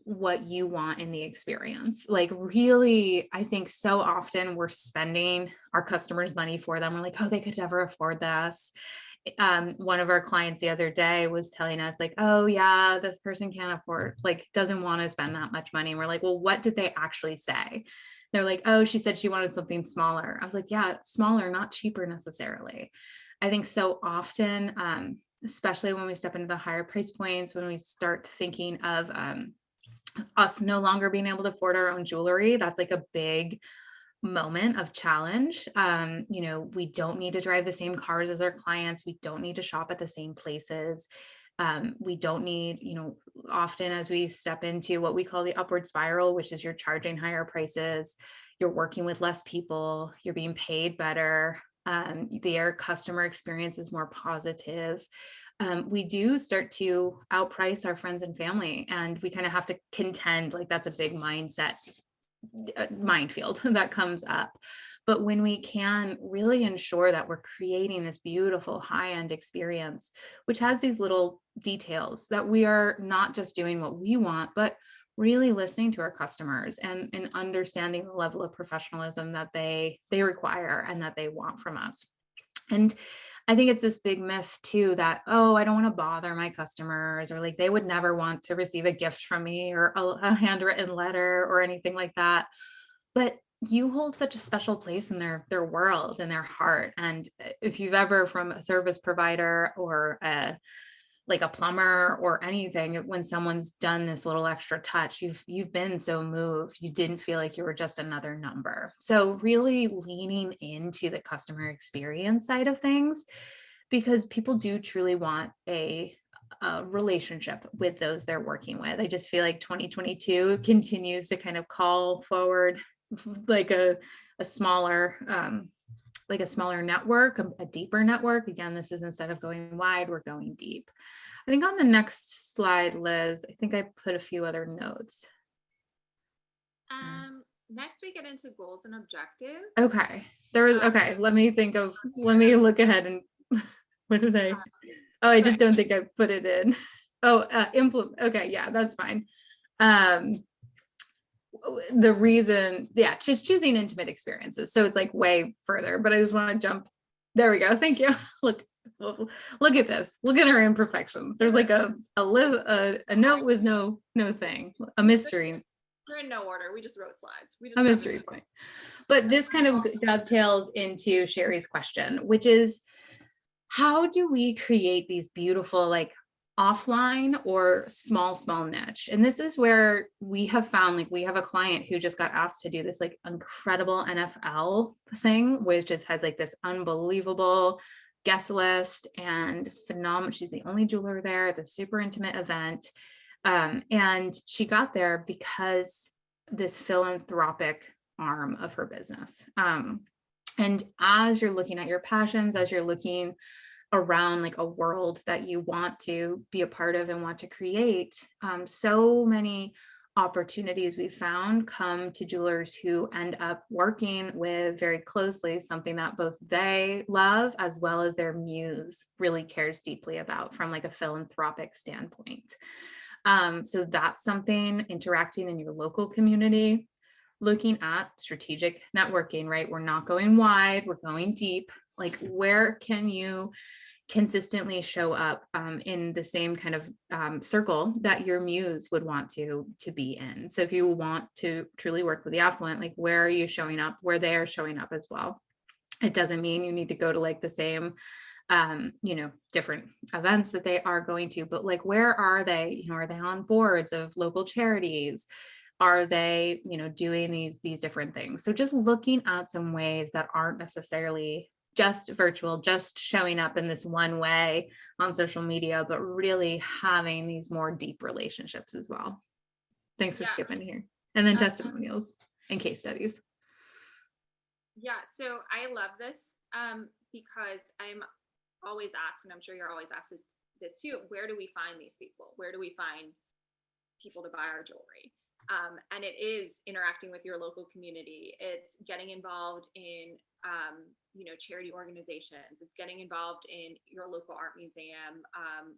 what you want in the experience. Like, really, I think so often we're spending our customers' money for them. We're like, oh, they could never afford this. One of our clients the other day was telling us like, oh yeah, this person can't afford, like doesn't want to spend that much money. And we're like, well, what did they actually say? They're like, oh, she said she wanted something smaller. I was like, yeah, smaller, not cheaper necessarily. I think so often, especially when we step into the higher price points, when we start thinking of us no longer being able to afford our own jewelry, that's like a big moment of challenge. We don't need to drive the same cars as our clients. We don't need to shop at the same places. We don't need, often as we step into what we call the upward spiral, which is you're charging higher prices, you're working with less people, you're being paid better, their customer experience is more positive. We do start to outprice our friends and family, and we kind of have to contend, like that's a big minefield that comes up. But when we can really ensure that we're creating this beautiful high-end experience, which has these little details, that we are not just doing what we want, but really listening to our customers and understanding the level of professionalism that they require and that they want from us. And I think it's this big myth too that, oh, I don't want to bother my customers, or like they would never want to receive a gift from me or a handwritten letter or anything like that. But you hold such a special place in their world and their heart. And if you've ever, from a service provider or like a plumber or anything, when someone's done this little extra touch, you've been so moved, you didn't feel like you were just another number. So really leaning into the customer experience side of things, because people do truly want a relationship with those they're working with. I just feel like 2022 continues to kind of call forward like a smaller like a smaller network, a deeper network. Again, this is, instead of going wide, we're going deep. I think on the next slide, Liz, I think I put a few other notes. Next we get into goals and objectives. Okay. Okay. Let me look ahead and what did I? Oh, I just don't think I put it in. Oh, implement. Okay. Yeah, that's fine. The reason, yeah, just choosing intimate experiences. So it's like way further, but I just want to jump. There we go. Thank you. Look at this. Look at our imperfection. There's like a note with no thing, a mystery. We're in no order. We just wrote slides. A mystery point. But this kind of dovetails into Sherry's question, which is, how do we create these beautiful, like, offline or small niche? And this is where we have found, like, we have a client who just got asked to do this like incredible NFL thing, which just has like this unbelievable guest list and phenomenal. She's the only jeweler there, the super intimate event. And she got there because this philanthropic arm of her business. And as you're looking at your passions, as you're looking around like a world that you want to be a part of and want to create, so many opportunities we found come to jewelers who end up working with very closely something that both they love as well as their muse really cares deeply about from like a philanthropic standpoint. So that's something, interacting in your local community, looking at strategic networking, right? We're not going wide, we're going deep. Like, where can you consistently show up in the same kind of circle that your muse would want to be in? So if you want to truly work with the affluent, like, where are you showing up, where they are showing up as well? It doesn't mean you need to go to like the same different events that they are going to, but like, where are they? Are they on boards of local charities? Are they, doing these different things? So just looking at some ways that aren't necessarily just virtual, just showing up in this one way on social media, but really having these more deep relationships as well. Thanks for skipping here. And then testimonials and case studies. Yeah, so I love this because I'm always asked, and I'm sure you're always asked this too, where do we find these people? Where do we find people to buy our jewelry? And it is interacting with your local community. It's getting involved in, charity organizations. It's getting involved in your local art museum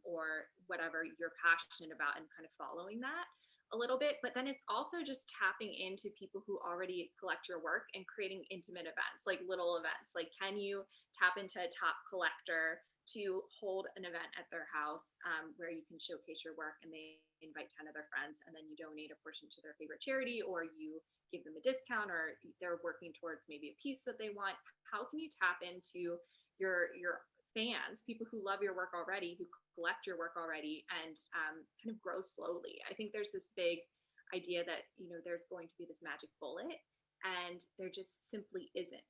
or whatever you're passionate about, and kind of following that a little bit. But then it's also just tapping into people who already collect your work and creating intimate events, like little events. Like, can you tap into a top collector to hold an event at their house where you can showcase your work, and they invite 10 of their friends, and then you donate a portion to their favorite charity, or you give them a discount, or they're working towards maybe a piece that they want. How can you tap into your fans, people who love your work already, who collect your work already, and kind of grow slowly? I think there's this big idea that there's going to be this magic bullet, and there just simply isn't.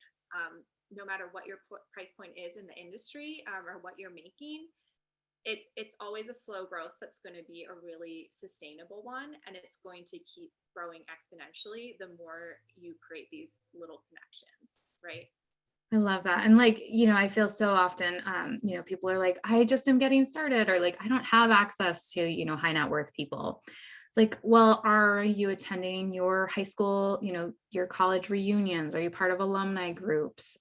No matter what your price point is in the industry or what you're making, it's always a slow growth that's going to be a really sustainable one, and it's going to keep growing exponentially the more you create these little connections, right? I love that. And like, I feel so often, people are like, I just am getting started, or like, I don't have access to, high net worth people. Like, well, are you attending your high school, your college reunions? Are you part of alumni groups?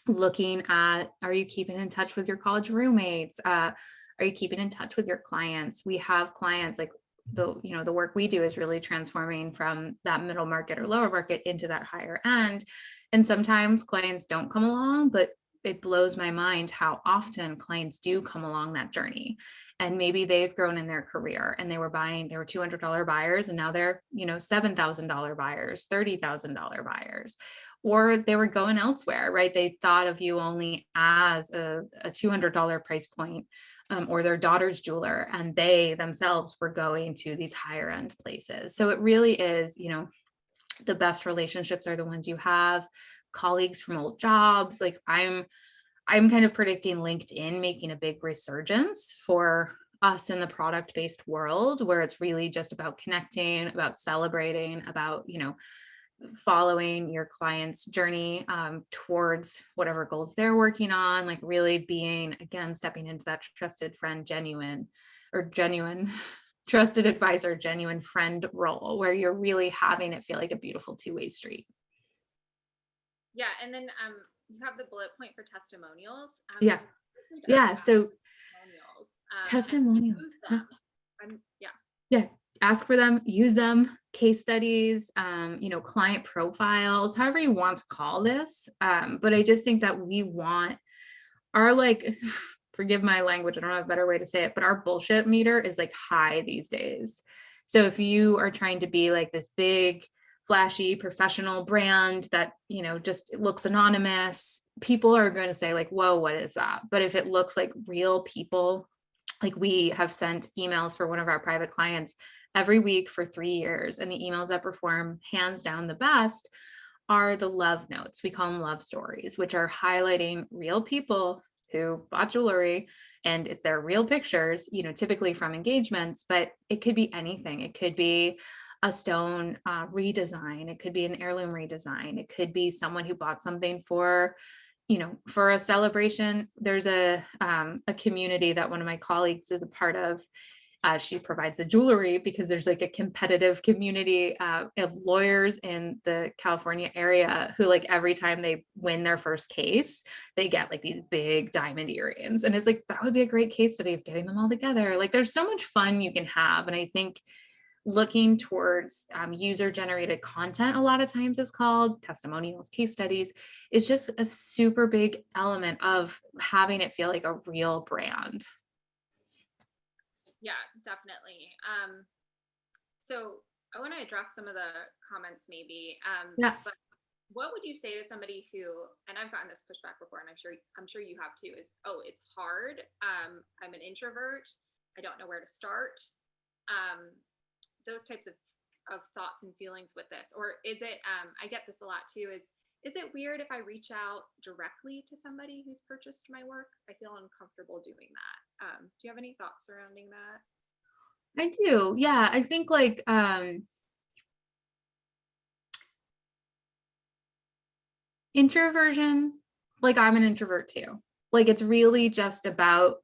Looking at, are you keeping in touch with your college roommates? Are you keeping in touch with your clients? We have clients like the work we do is really transforming from that middle market or lower market into that higher end. And sometimes clients don't come along, but it blows my mind how often clients do come along that journey. And maybe they've grown in their career and they were $200 buyers and now they're, $7,000 buyers, $30,000 buyers, or they were going elsewhere, right? They thought of you only as a $200 price point, or their daughter's jeweler, and they themselves were going to these higher end places. So it really is, the best relationships are the ones you have, colleagues from old jobs. Like I'm kind of predicting LinkedIn making a big resurgence for us in the product-based world, where it's really just about connecting, about celebrating, about, following your client's journey towards whatever goals they're working on, like really being, again, stepping into that trusted friend, genuine trusted advisor, genuine friend role, where you're really having it feel like a beautiful two-way street. Yeah. And then you have the bullet point for testimonials. Yeah. So testimonials. Yeah. Ask for them, use them, case studies, client profiles, however you want to call this. But I just think that we want our, like, forgive my language, I don't have a better way to say it, but our bullshit meter is like high these days. So if you are trying to be like this big, flashy, professional brand that, just looks anonymous, people are going to say like, whoa, what is that? But if it looks like real people, like we have sent emails for one of our private clients every week for 3 years. And the emails that perform hands down the best are the love notes. We call them love stories, which are highlighting real people who bought jewelry, and it's their real pictures, typically from engagements, but it could be anything. It could be a stone redesign. It could be an heirloom redesign. It could be someone who bought something for a celebration. There's a community that one of my colleagues is a part of. She provides the jewelry because there's like a competitive community of lawyers in the California area who, like, every time they win their first case, they get like these big diamond earrings. And it's like, that would be a great case study of getting them all together. Like, there's so much fun you can have. And I think looking towards user generated content, a lot of times is called testimonials, case studies, is just a super big element of having it feel like a real brand. Yeah, definitely. So I want to address some of the comments maybe. But what would you say to somebody who, and I've gotten this pushback before, and I'm sure you have too, is, oh, it's hard. I'm an introvert. I don't know where to start. Those types of thoughts and feelings with this? Or is it, I get this a lot too, is it weird if I reach out directly to somebody who's purchased my work? I feel uncomfortable doing that. Do you have any thoughts surrounding that? I do. Yeah. I think like, introversion, like I'm an introvert too. Like, it's really just about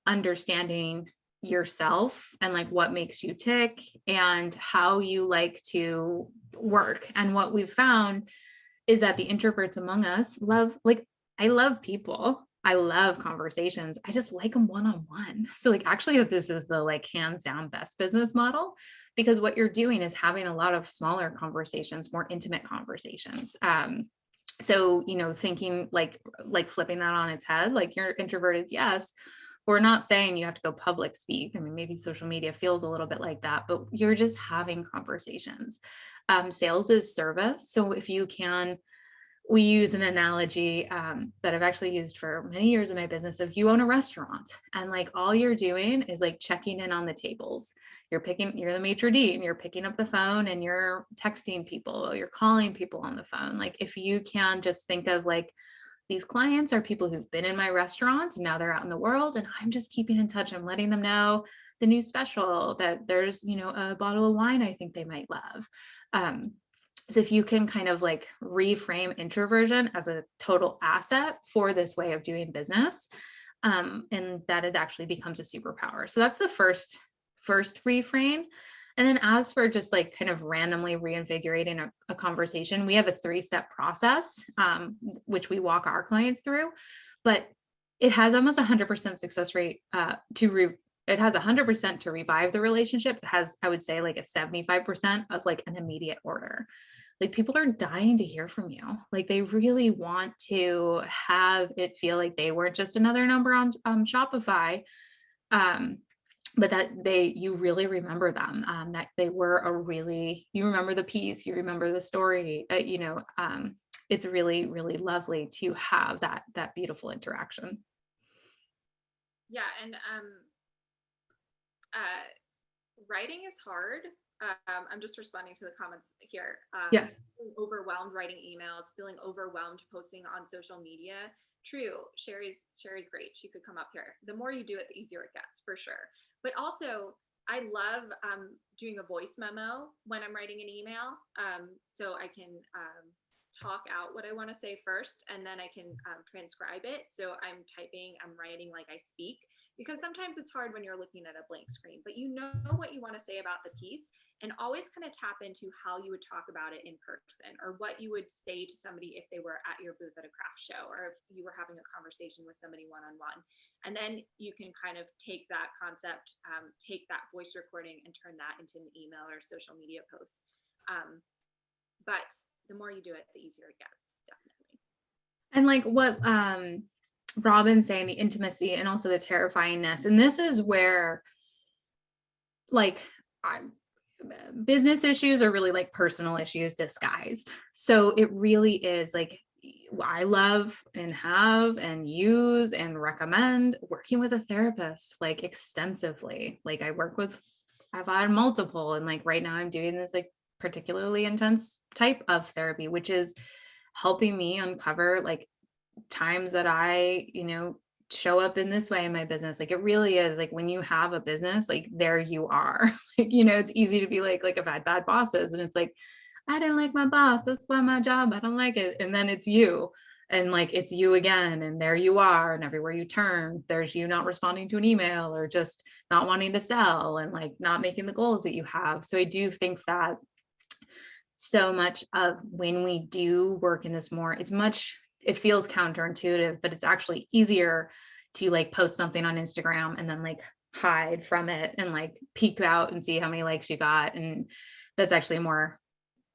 understanding yourself and like what makes you tick and how you like to work. And what we've found is that the introverts among us I love people. I love conversations. I just like them one-on-one. So like, actually, this is the like hands down best business model, because what you're doing is having a lot of smaller conversations, more intimate conversations. So, thinking like flipping that on its head, like, you're introverted. Yes. We're not saying you have to go public speak. I mean, maybe social media feels a little bit like that, but you're just having conversations. Sales is service. So if you can, we use an analogy that I've actually used for many years in my business. If you own a restaurant and like all you're doing is like checking in on the tables, you're the maitre d' and you're picking up the phone and you're texting people, you're calling people on the phone. Like, if you can just think of like, these clients are people who've been in my restaurant and now they're out in the world, and I'm just keeping in touch. I'm letting them know the new special, that there's, a bottle of wine I think they might love. So if you can kind of like reframe introversion as a total asset for this way of doing business, and that it actually becomes a superpower. So that's the first reframe. And then as for just like kind of randomly reinvigorating a conversation, we have a 3-step process, which we walk our clients through, but it has almost 100% success rate it has 100% to revive the relationship. It has, I would say, like a 75% of like an immediate order. Like people are dying to hear from you. Like they really want to have it feel like they weren't just another number on Shopify. But that you really remember them, that they were you remember the piece, you remember the story, it's really, really lovely to have that beautiful interaction. Yeah. And writing is hard. I'm just responding to the comments here. Yeah. Feeling overwhelmed writing emails, feeling overwhelmed posting on social media. True. Sherry's great. She could come up here. The more you do it, the easier it gets, for sure. But also, I love doing a voice memo when I'm writing an email. So I can talk out what I want to say first, and then I can transcribe it. So I'm writing like I speak, because sometimes it's hard when you're looking at a blank screen, but you know what you want to say about the piece, and always kind of tap into how you would talk about it in person, or what you would say to somebody if they were at your booth at a craft show, or if you were having a conversation with somebody one-on-one. And then you can kind of take that concept, take that voice recording and turn that into an email or social media post. But the more you do it, the easier it gets, definitely. And like what Robin's saying, the intimacy and also the terrifyingness. And this is where like business issues are really like personal issues disguised. So it really is like, I love and have and use and recommend working with a therapist like extensively. Like I've had multiple, and like right now I'm doing this like particularly intense type of therapy, which is helping me uncover like times that I, show up in this way in my business. Like it really is like when you have a business, like there you are. Like, it's easy to be like I've had bad bosses, and it's like, I didn't like my boss. That's why my job, I don't like it. And then it's you, and like it's you again, and there you are. And everywhere you turn, there's you not responding to an email, or just not wanting to sell, and like not making the goals that you have. So I do think that so much of when we do work in this more, it feels counterintuitive, but it's actually easier to like post something on Instagram and then like hide from it and like peek out and see how many likes you got. And that's actually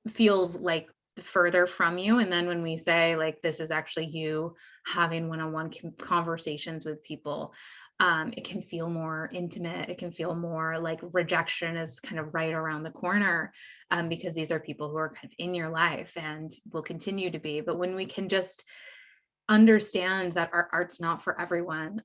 feels like further from you. And then when we say like, this is actually you having one-on-one conversations with people, it can feel more intimate. It can feel more like rejection is kind of right around the corner, because these are people who are kind of in your life and will continue to be. But when we can just understand that our art's not for everyone,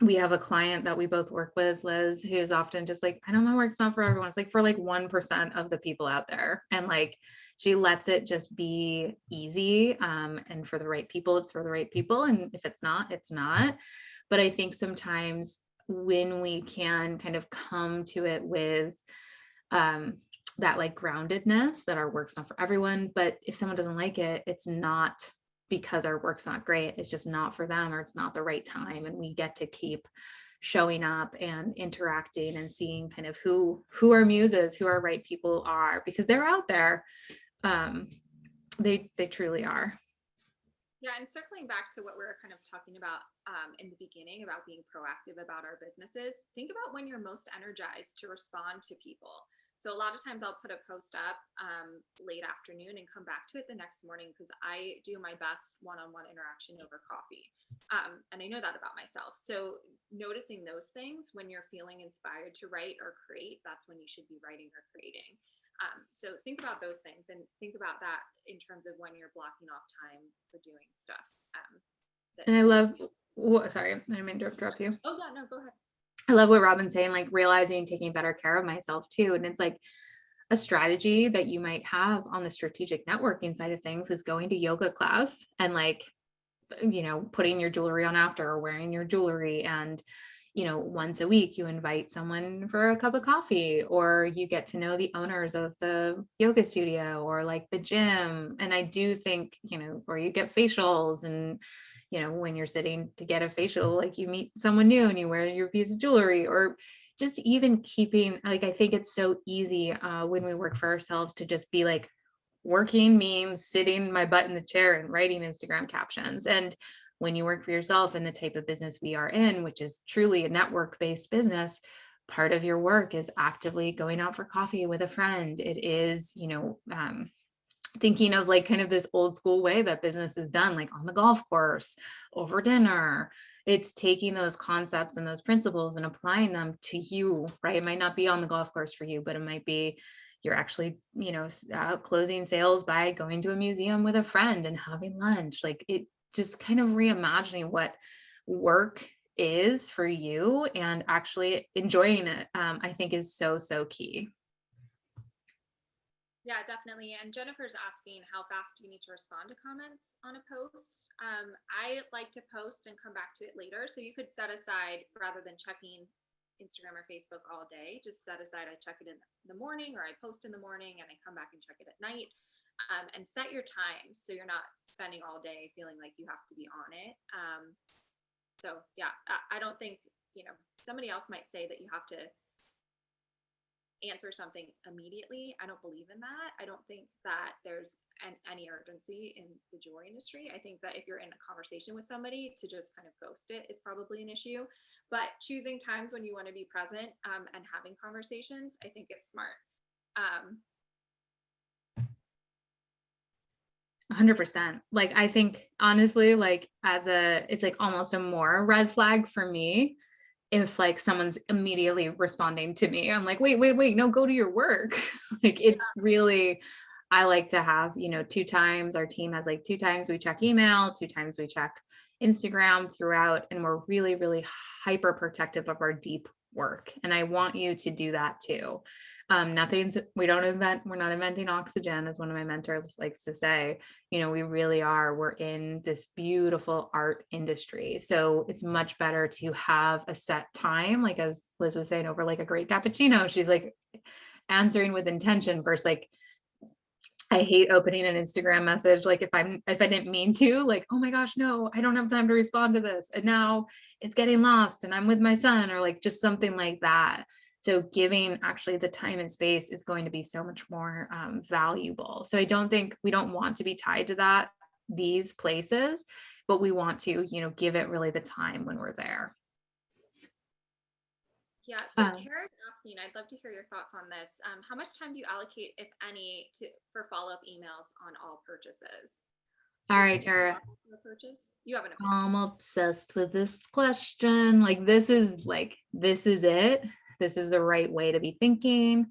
we have a client that we both work with, Liz, who is often just like, I know my work's not for everyone. It's like for like 1% of the people out there. And like, she lets it just be easy. And for the right people, it's for the right people. And if it's not, it's not. But I think sometimes when we can kind of come to it with that like groundedness, that our work's not for everyone, but if someone doesn't like it, it's not because our work's not great. It's just not for them, or it's not the right time. And we get to keep showing up and interacting and seeing kind of who our muses, who our right people are, because they're out there. They truly are. Yeah, and circling back to what we were kind of talking about in the beginning about being proactive about our businesses, think about when you're most energized to respond to people. So a lot of times I'll put a post up late afternoon and come back to it the next morning, because I do my best one-on-one interaction over coffee. And I know that about myself. So noticing those things when you're feeling inspired to write or create, that's when you should be writing or creating. So think about those things, and think about that in terms of when you're blocking off time for doing stuff. And I love, sorry, I didn't mean to interrupt you. Oh yeah, no, go ahead. I love what Robin's saying, like realizing taking better care of myself too. And it's like a strategy that you might have on the strategic networking side of things is going to yoga class and like, putting your jewelry on after, or wearing your jewelry. And, once a week you invite someone for a cup of coffee, or you get to know the owners of the yoga studio or like the gym. And I do think, or you get facials, and when you're sitting to get a facial, like you meet someone new and you wear your piece of jewelry, or just even keeping, like, I think it's so easy when we work for ourselves to just be like, working means sitting my butt in the chair and writing Instagram captions. And when you work for yourself in the type of business we are in, which is truly a network-based business, part of your work is actively going out for coffee with a friend. It is, thinking of like kind of this old school way that business is done, like on the golf course, over dinner. It's taking those concepts and those principles and applying them to you, right? It might not be on the golf course for you, but it might be you're actually, closing sales by going to a museum with a friend and having lunch. Like, it just kind of reimagining what work is for you and actually enjoying it, I think is so, so key. Yeah, definitely. And Jennifer's asking, how fast do you need to respond to comments on a post? I like to post and come back to it later. So you could set aside, rather than checking Instagram or Facebook all day, just set aside, I check it in the morning, or I post in the morning and I come back and check it at night. And set your time so you're not spending all day feeling like you have to be on it. So yeah, I don't think, somebody else might say that you have to answer something immediately. I don't believe in that. I don't think that there's any urgency in the jewelry industry. I think that if you're in a conversation with somebody, to just kind of ghost it is probably an issue. But choosing times when you want to be present and having conversations, I think it's smart. 100%. Like, I think honestly, like it's like almost a more red flag for me if like someone's immediately responding to me. I'm like, wait, no, go to your work. Like, it's really, I like to have, 2 times, our team has like 2 times we check email, 2 times we check Instagram throughout. And we're really, really hyper protective of our deep work. And I want you to do that too. We're not inventing oxygen, as one of my mentors likes to say. We really are, we're in this beautiful art industry. So it's much better to have a set time, like as Liz was saying, over like a great cappuccino. She's like answering with intention versus like, I hate opening an Instagram message. Like if I didn't mean to, like, oh my gosh, no, I don't have time to respond to this. And now it's getting lost and I'm with my son, or like just something like that. So giving actually the time and space is going to be so much more valuable. So I don't think we don't want to be tied to these places, but we want to, give it really the time when we're there. Yeah. So Tara's asking, I'd love to hear your thoughts on this. How much time do you allocate, if any, for follow-up emails on all purchases? All right, Tara. You have an opinion. I'm obsessed with this question. Like, this is it. This is the right way to be thinking.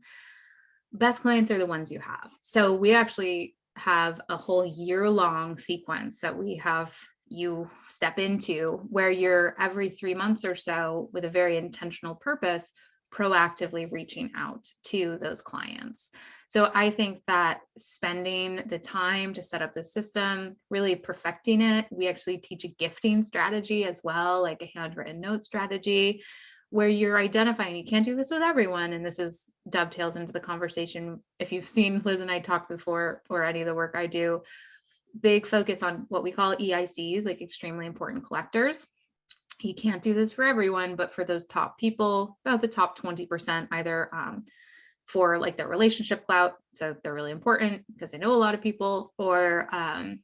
Best clients are the ones you have. So we actually have a whole year-long sequence that we have you step into, where you're every 3 months or so, with a very intentional purpose, proactively reaching out to those clients. So I think that spending the time to set up the system, really perfecting it. We actually teach a gifting strategy as well, like a handwritten note strategy, where you're identifying, you can't do this with everyone. And this is dovetails into the conversation. If you've seen Liz and I talk before, or any of the work I do, big focus on what we call EICs, like extremely important collectors. You can't do this for everyone, but for those top people, about the top 20%, either for like their relationship clout, so they're really important because they know a lot of people, or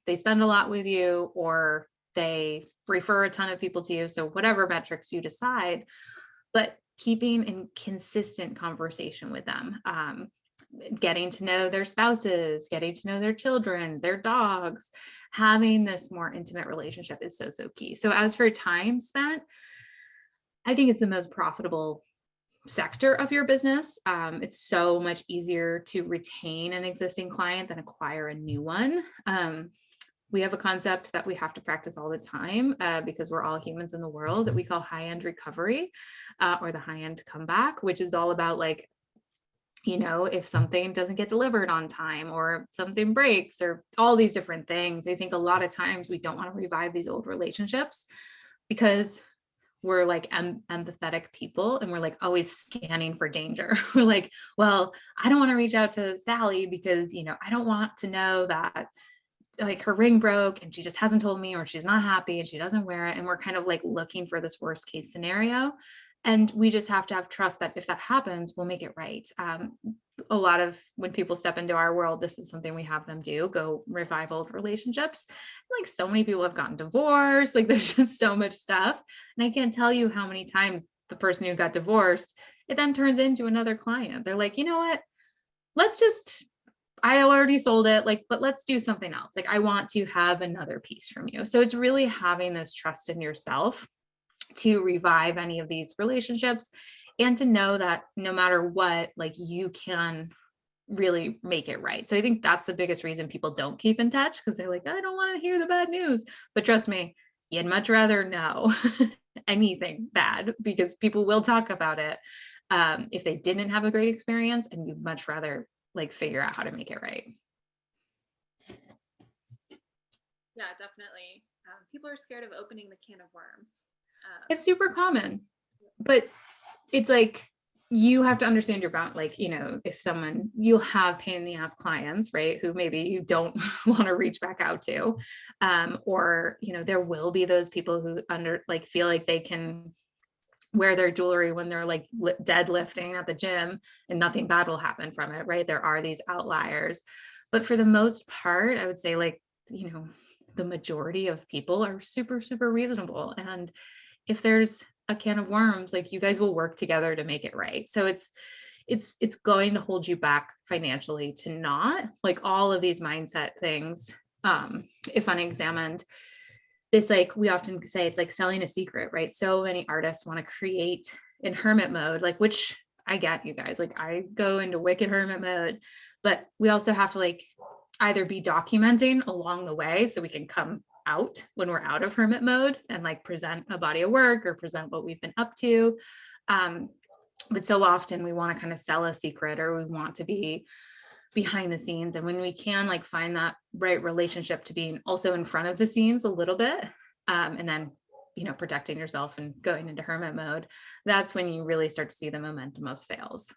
they spend a lot with you, or they refer a ton of people to you. So whatever metrics you decide, but keeping in consistent conversation with them, getting to know their spouses, getting to know their children, their dogs, having this more intimate relationship is so, so key. So as for time spent, I think it's the most profitable sector of your business. It's so much easier to retain an existing client than acquire a new one. We have a concept that we have to practice all the time because we're all humans in the world, that we call high-end recovery, or the high-end comeback, which is all about like, if something doesn't get delivered on time, or something breaks, or all these different things. I think a lot of times we don't want to revive these old relationships because we're like empathetic people, and we're like always scanning for danger. We're like, well, I don't want to reach out to Sally because, I don't want to know that like her ring broke and she just hasn't told me, or she's not happy and she doesn't wear it. And we're kind of like looking for this worst case scenario. And we just have to have trust that if that happens, we'll make it right. A lot of when people step into our world, this is something we have them do, go revive old relationships. Like so many people have gotten divorced. Like there's just so much stuff. And I can't tell you how many times the person who got divorced, it then turns into another client. They're like, you know what? I already sold it, like, but let's do something else. Like, I want to have another piece from you. So it's really having this trust in yourself to revive any of these relationships and to know that no matter what, like you can really make it right. So I think that's the biggest reason people don't keep in touch, because they're like, I don't want to hear the bad news. But trust me, you'd much rather know anything bad, because people will talk about it if they didn't have a great experience, and you'd much rather like figure out how to make it right. Yeah, definitely. People are scared of opening the can of worms. It's super common, but it's like, you have to understand your bound. Like, you know, if someone, you'll have pain in the ass clients, right? Who maybe you don't want to reach back out to. Or, you know, there will be those people who feel like they can wear their jewelry when they're like deadlifting at the gym and nothing bad will happen from it, right? There are these outliers, but for the most part, I would say, like, you know, the majority of people are super, super reasonable. And if there's a can of worms, like, you guys will work together to make it right. So it's going to hold you back financially to not, like, all of these mindset things, if unexamined. It's like, we often say it's like selling a secret, right? So many artists want to create in hermit mode, like, which I get, you guys, like, I go into wicked hermit mode, but we also have to like either be documenting along the way so we can come out when we're out of hermit mode and like present a body of work or present what we've been up to. But so often we want to kind of sell a secret, or we want to be behind the scenes. And when we can like find that right relationship to being also in front of the scenes a little bit, and then, you know, protecting yourself and going into hermit mode, that's when you really start to see the momentum of sales.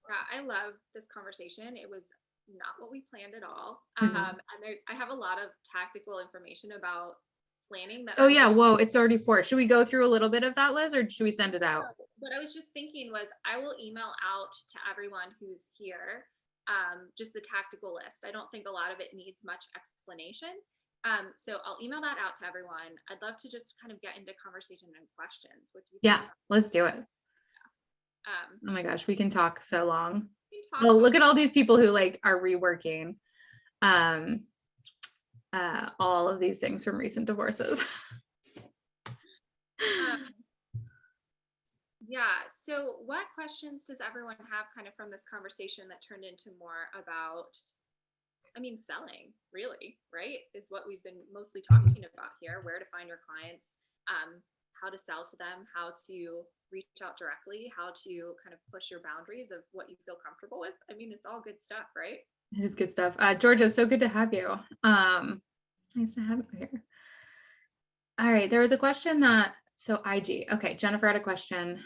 Yeah, I love this conversation. It was not what we planned at all. Mm-hmm. And I have a lot of tactical information about planning that. Oh yeah, whoa, it's already 4. Should we go through a little bit of that, Liz, or should we send it out? What I was just thinking was, I will email out to everyone who's here just the tactical list. I don't think a lot of it needs much explanation. So I'll email that out to everyone. I'd love to just kind of get into conversation and questions. What do you think? Yeah, let's do it. Yeah. Oh my gosh, we can talk so long. Talk Oh, look at all these people who like are reworking all of these things from recent divorces. Yeah. So what questions does everyone have kind of from this conversation that turned into more about, I mean, selling really, right? Is what we've been mostly talking about here, where to find your clients, how to sell to them, how to reach out directly, how to kind of push your boundaries of what you feel comfortable with. I mean, it's all good stuff, right? It is good stuff. Georgia, so good to have you. Nice to have you here. All right. There was a question that, so IG. Okay. Jennifer had a question.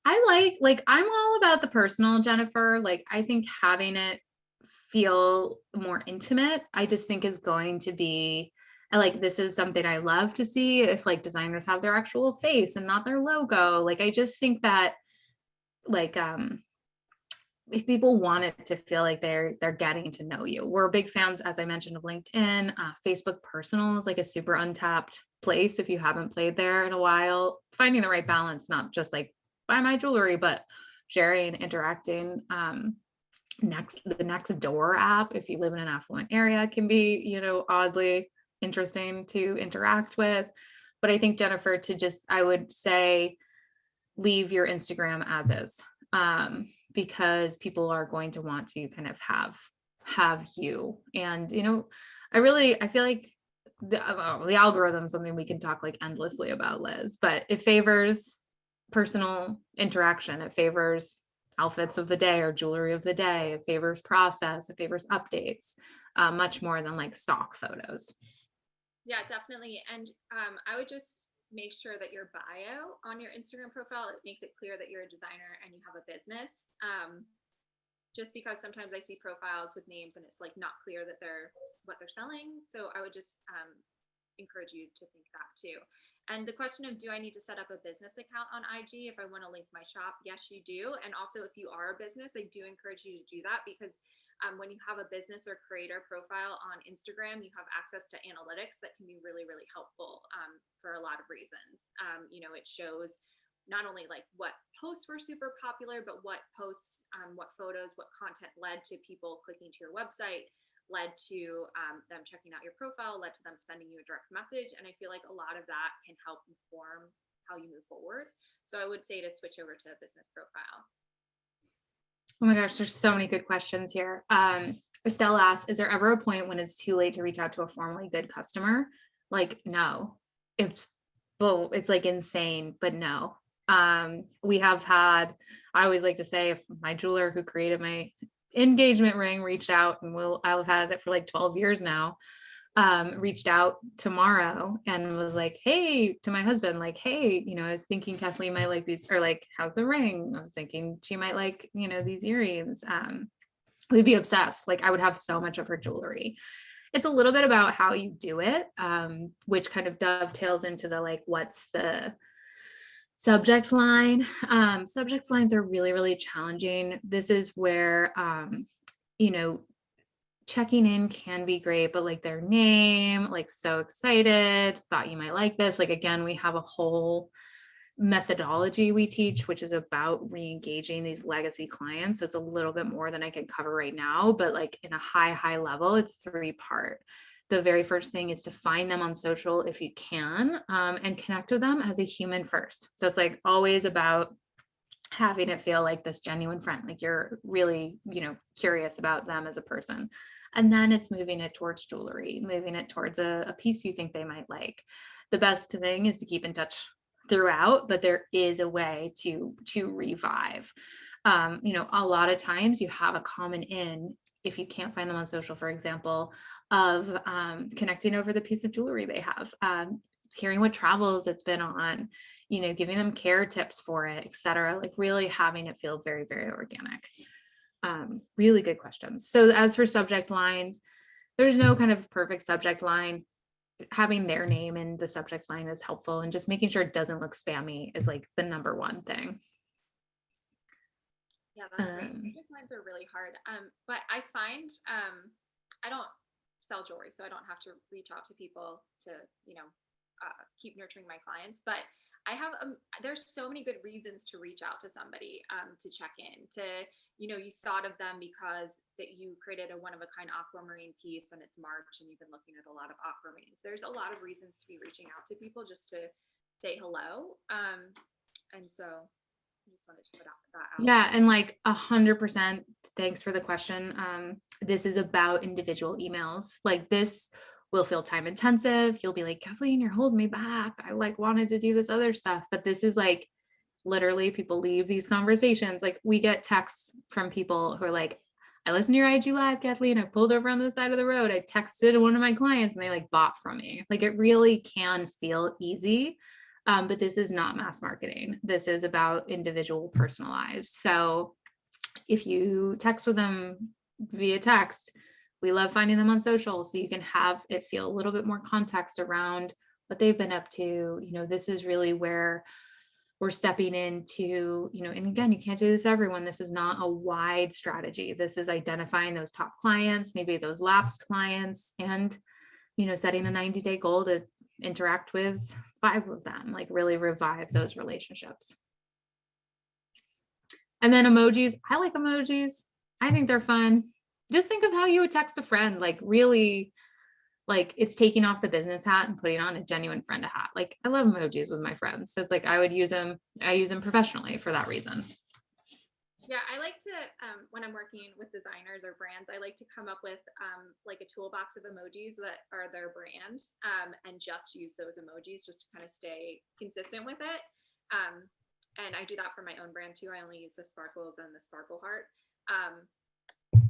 I like, I'm all about the personal, Jennifer. Like, I think having it feel more intimate, I just think is going to be, like, this is something I love to see if like designers have their actual face and not their logo. Like, I just think that like, if people want it to feel like they're getting to know you. We're big fans, as I mentioned, of LinkedIn. Facebook personal is like a super untapped place if you haven't played there in a while. Finding the right balance, not just like buy my jewelry, but sharing, interacting. The next door app, if you live in an affluent area, can be, you know, oddly interesting to interact with. But I think, Jennifer, I would say leave your Instagram as is. Because people are going to want to kind of have you. And, you know, I feel like the algorithm is something we can talk like endlessly about, Liz, but it favors personal interaction. It favors outfits of the day or jewelry of the day. It favors process. It favors updates, much more than like stock photos. Yeah, definitely. And I would just make sure that your bio on your Instagram profile, it makes it clear that you're a designer and you have a business. just because sometimes I see profiles with names and it's like not clear that they're what they're selling. So I would just encourage you to think that too. And the question of, do I need to set up a business account on IG if I want to link my shop? Yes, you do. And also, if you are a business, I do encourage you to do that, because when you have a business or creator profile on Instagram, you have access to analytics that can be really, really helpful for a lot of reasons. It shows not only like what posts were super popular, but what posts, what photos, what content led to people clicking to your website, led to them checking out your profile, led to them sending you a direct message. And I feel like a lot of that can help inform how you move forward. So I would say to switch over to a business profile. Oh my gosh, there's so many good questions here. Estelle asks, is there ever a point when it's too late to reach out to a formerly good customer? Like, no. It's like insane, but no. We have had, I always like to say, if my jeweler who created my engagement ring reached out, and I've had it for like 12 years now, reached out tomorrow and was like, hey, to my husband, like, hey, I was thinking Kathleen might like these, or like, how's the ring? I was thinking she might like, these earrings. We'd be obsessed. Like, I would have so much of her jewelry. It's a little bit about how you do it, which kind of dovetails into the, like, what's the subject line. Subject lines are really, really challenging. This is where, checking in can be great, but like their name, like, so excited, thought you might like this. Like, again, we have a whole methodology we teach, which is about re-engaging these legacy clients. It's a little bit more than I can cover right now, but like in a high level, it's 3-part. The very first thing is to find them on social if you can, and connect with them as a human first. So it's like always about having it feel like this genuine friend, like you're really, curious about them as a person. And then it's moving it towards jewelry, moving it towards a piece you think they might like. The best thing is to keep in touch throughout, but there is a way to revive. A lot of times you have a common in, if you can't find them on social, for example, of connecting over the piece of jewelry they have, hearing what travels it's been on, giving them care tips for it, etc. Like really having it feel very, very organic. Really good questions. So as for subject lines, there's no kind of perfect subject line. Having their name in the subject line is helpful, and just making sure it doesn't look spammy is like the number one thing. Yeah, that's great. Subject lines are really hard. But I find I don't sell jewelry, so I don't have to reach out to people to, keep nurturing my clients. But I have there's so many good reasons to reach out to somebody, to check in, to, you thought of them because that you created a one-of-a-kind aquamarine piece and it's March and you've been looking at a lot of aquamarines. There's a lot of reasons to be reaching out to people just to say hello. And so I just wanted to put that out. Yeah, and like 100%, thanks for the question. This is about individual emails. Like, this will feel time intensive. You'll be like, Kathleen, you're holding me back. I like wanted to do this other stuff, but this is like, literally, people leave these conversations. Like, we get texts from people who are like, I listened to your IG live, Kathleen. I pulled over on the side of the road. I texted one of my clients and they like bought from me. Like, it really can feel easy. But this is not mass marketing. This is about individual personalized. So if you text with them via text, we love finding them on social, so you can have it feel a little bit more context around what they've been up to. This is really where we're stepping into, and again, you can't do this everyone. This is not a wide strategy. This is identifying those top clients, maybe those lapsed clients, and, setting a 90-day goal to interact with 5 of them, like really revive those relationships. And then emojis. I like emojis. I think they're fun. Just think of how you would text a friend, like really, like it's taking off the business hat and putting on a genuine friend hat. Like, I love emojis with my friends. So it's like, I use them professionally for that reason. Yeah, I like to, when I'm working with designers or brands, I like to come up with like a toolbox of emojis that are their brand, and just use those emojis just to kind of stay consistent with it. And I do that for my own brand too. I only use the sparkles and the sparkle heart.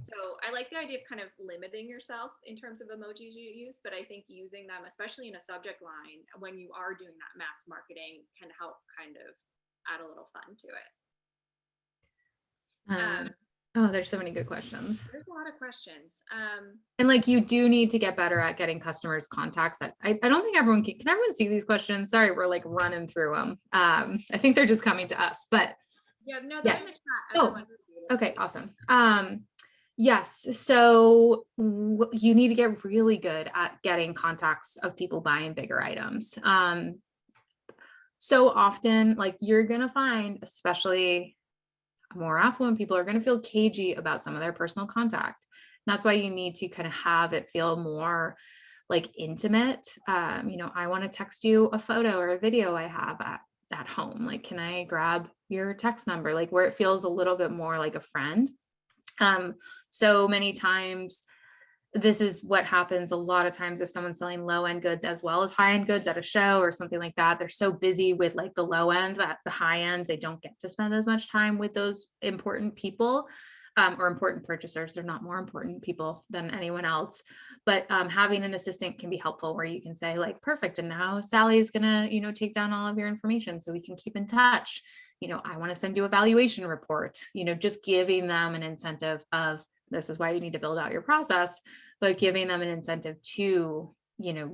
So I like the idea of kind of limiting yourself in terms of emojis you use, but I think using them, especially in a subject line, when you are doing that mass marketing, can help kind of add a little fun to it. Oh, there's so many good questions. There's a lot of questions. And like, you do need to get better at getting customers contacts. I don't think everyone can everyone see these questions? Sorry, we're like running through them. I think they're just coming to us, but Yeah, no, they're in the yes. chat. Oh, Everyone. okay. Awesome. Yes. So you need to get really good at getting contacts of people buying bigger items. So often, like, you're going to find, especially more affluent people are going to feel cagey about some of their personal contact. That's why you need to kind of have it feel more like intimate. I want to text you a photo or a video I have at home. Like, can I grab your text number? Like, where it feels a little bit more like a friend. So many times, this is what happens a lot of times if someone's selling low end goods as well as high end goods at a show or something like that. They're so busy with like the low end that the high end, they don't get to spend as much time with those important people or important purchasers. They're not more important people than anyone else. But having an assistant can be helpful where you can say like, perfect. And now Sally's going to, take down all of your information so we can keep in touch. I want to send you a valuation report, just giving them an incentive of, this is why you need to build out your process, but giving them an incentive to,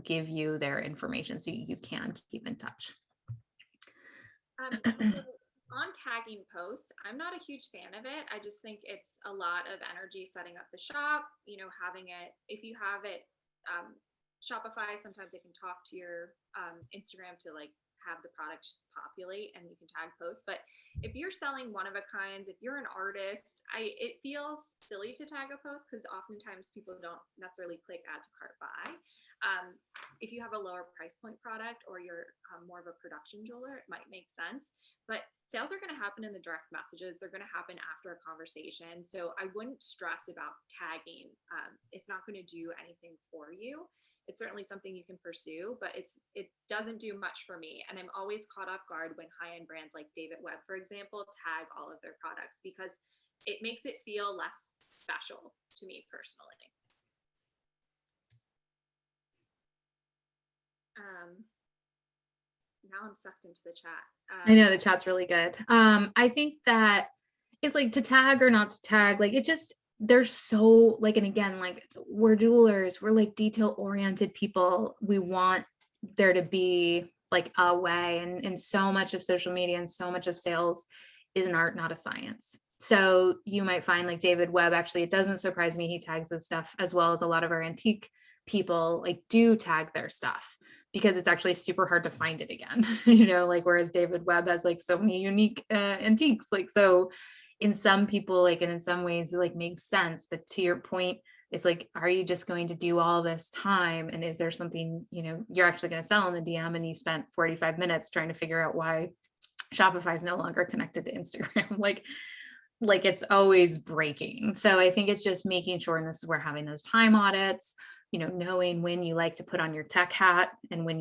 give you their information so you can keep in touch. So on tagging posts, I'm not a huge fan of it. I just think it's a lot of energy setting up the shop, having it, if you have it, Shopify, sometimes it can talk to your Instagram to like have the products populate and you can tag posts. But if you're selling one of a kinds, if you're an artist, it feels silly to tag a post because oftentimes people don't necessarily click add to cart buy. If you have a lower price point product or you're more of a production jeweler, it might make sense. But sales are going to happen in the direct messages. They're going to happen after a conversation. So I wouldn't stress about tagging. It's not going to do anything for you. It's certainly something you can pursue, but it doesn't do much for me. And I'm always caught off guard when high-end brands like David Webb, for example, tag all of their products because it makes it feel less special to me personally. Now I'm sucked into the chat. I know the chat's really good. I think that it's like to tag or not to tag, like it just, they're so like, and again, like we're jewelers, we're like detail oriented people. We want there to be like a way, and so much of social media and so much of sales is an art, not a science. So you might find like David Webb, actually, it doesn't surprise me he tags his stuff as well as a lot of our antique people like do tag their stuff because it's actually super hard to find it again, like whereas David Webb has like so many unique antiques, like so in some people, like, and in some ways it like makes sense. But to your point, it's like, are you just going to do all this time? And is there something, you're actually going to sell in the DM and you spent 45 minutes trying to figure out why Shopify is no longer connected to Instagram? like it's always breaking. So I think it's just making sure, and this is where having those time audits, knowing when you like to put on your tech hat and when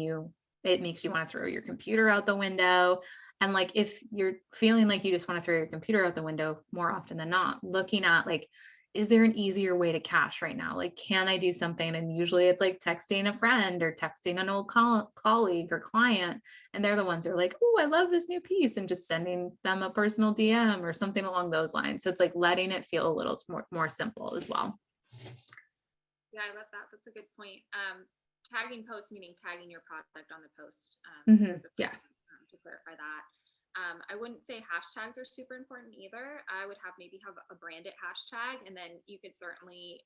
it makes you want to throw your computer out the window. And like, if you're feeling like you just want to throw your computer out the window more often than not, looking at like, is there an easier way to cash right now? Like, can I do something? And usually it's like texting a friend or texting an old colleague or client. And they're the ones who are like, oh, I love this new piece, and just sending them a personal DM or something along those lines. So it's like letting it feel a little more simple as well. Yeah, I love that. That's a good point. Tagging posts, meaning tagging your product on the post. Yeah. To clarify that. I wouldn't say hashtags are super important either. I would maybe have a branded hashtag, and then you could certainly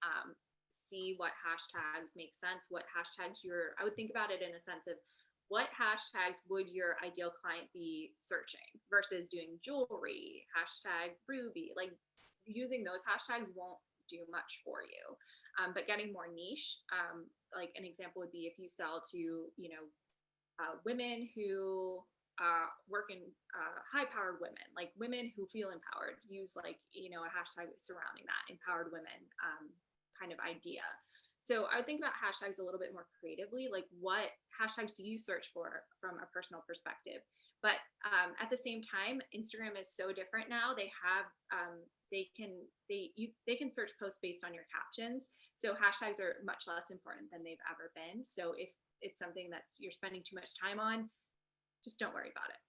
see what hashtags make sense, what hashtags I would think about it in a sense of what hashtags would your ideal client be searching versus doing jewelry, hashtag Ruby. Like using those hashtags won't do much for you. But getting more niche, like an example would be if you sell to, women who work in high-powered women, like women who feel empowered, use like, a hashtag surrounding that empowered women kind of idea. So I would think about hashtags a little bit more creatively, like what hashtags do you search for from a personal perspective? But at the same time, Instagram is so different now. They have they can search posts based on your captions. So hashtags are much less important than they've ever been. So if it's something that you're spending too much time on, just don't worry about it,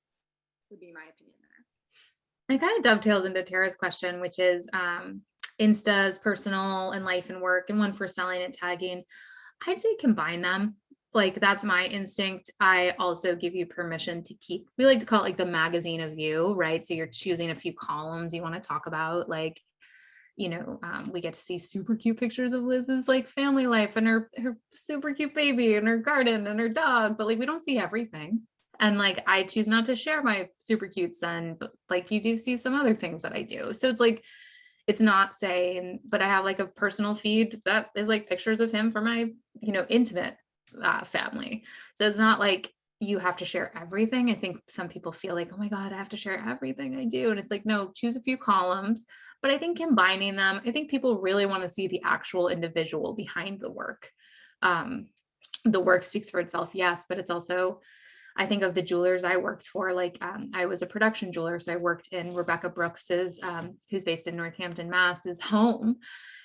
would be my opinion there. It kind of dovetails into Tara's question, which is Instas, personal and life and work, and one for selling and tagging. I'd say combine them. Like that's my instinct. I also give you permission to keep, we like to call it like the magazine of you, right? So you're choosing a few columns you want to talk about, like, we get to see super cute pictures of Liz's like family life and her super cute baby and her garden and her dog, but like we don't see everything. And like I choose not to share my super cute son, but like you do see some other things that I do. So it's like it's not saying, but I have like a personal feed that is like pictures of him for my, intimate family. So it's not like you have to share everything. I think some people feel like, oh my God, I have to share everything I do. And it's like, no, choose a few columns. But I think combining them, I think people really want to see the actual individual behind the work. The work speaks for itself, yes, but it's also, I think of the jewelers I worked for, like I was a production jeweler. So I worked in Rebecca Brooks's, who's based in Northampton, Mass's home.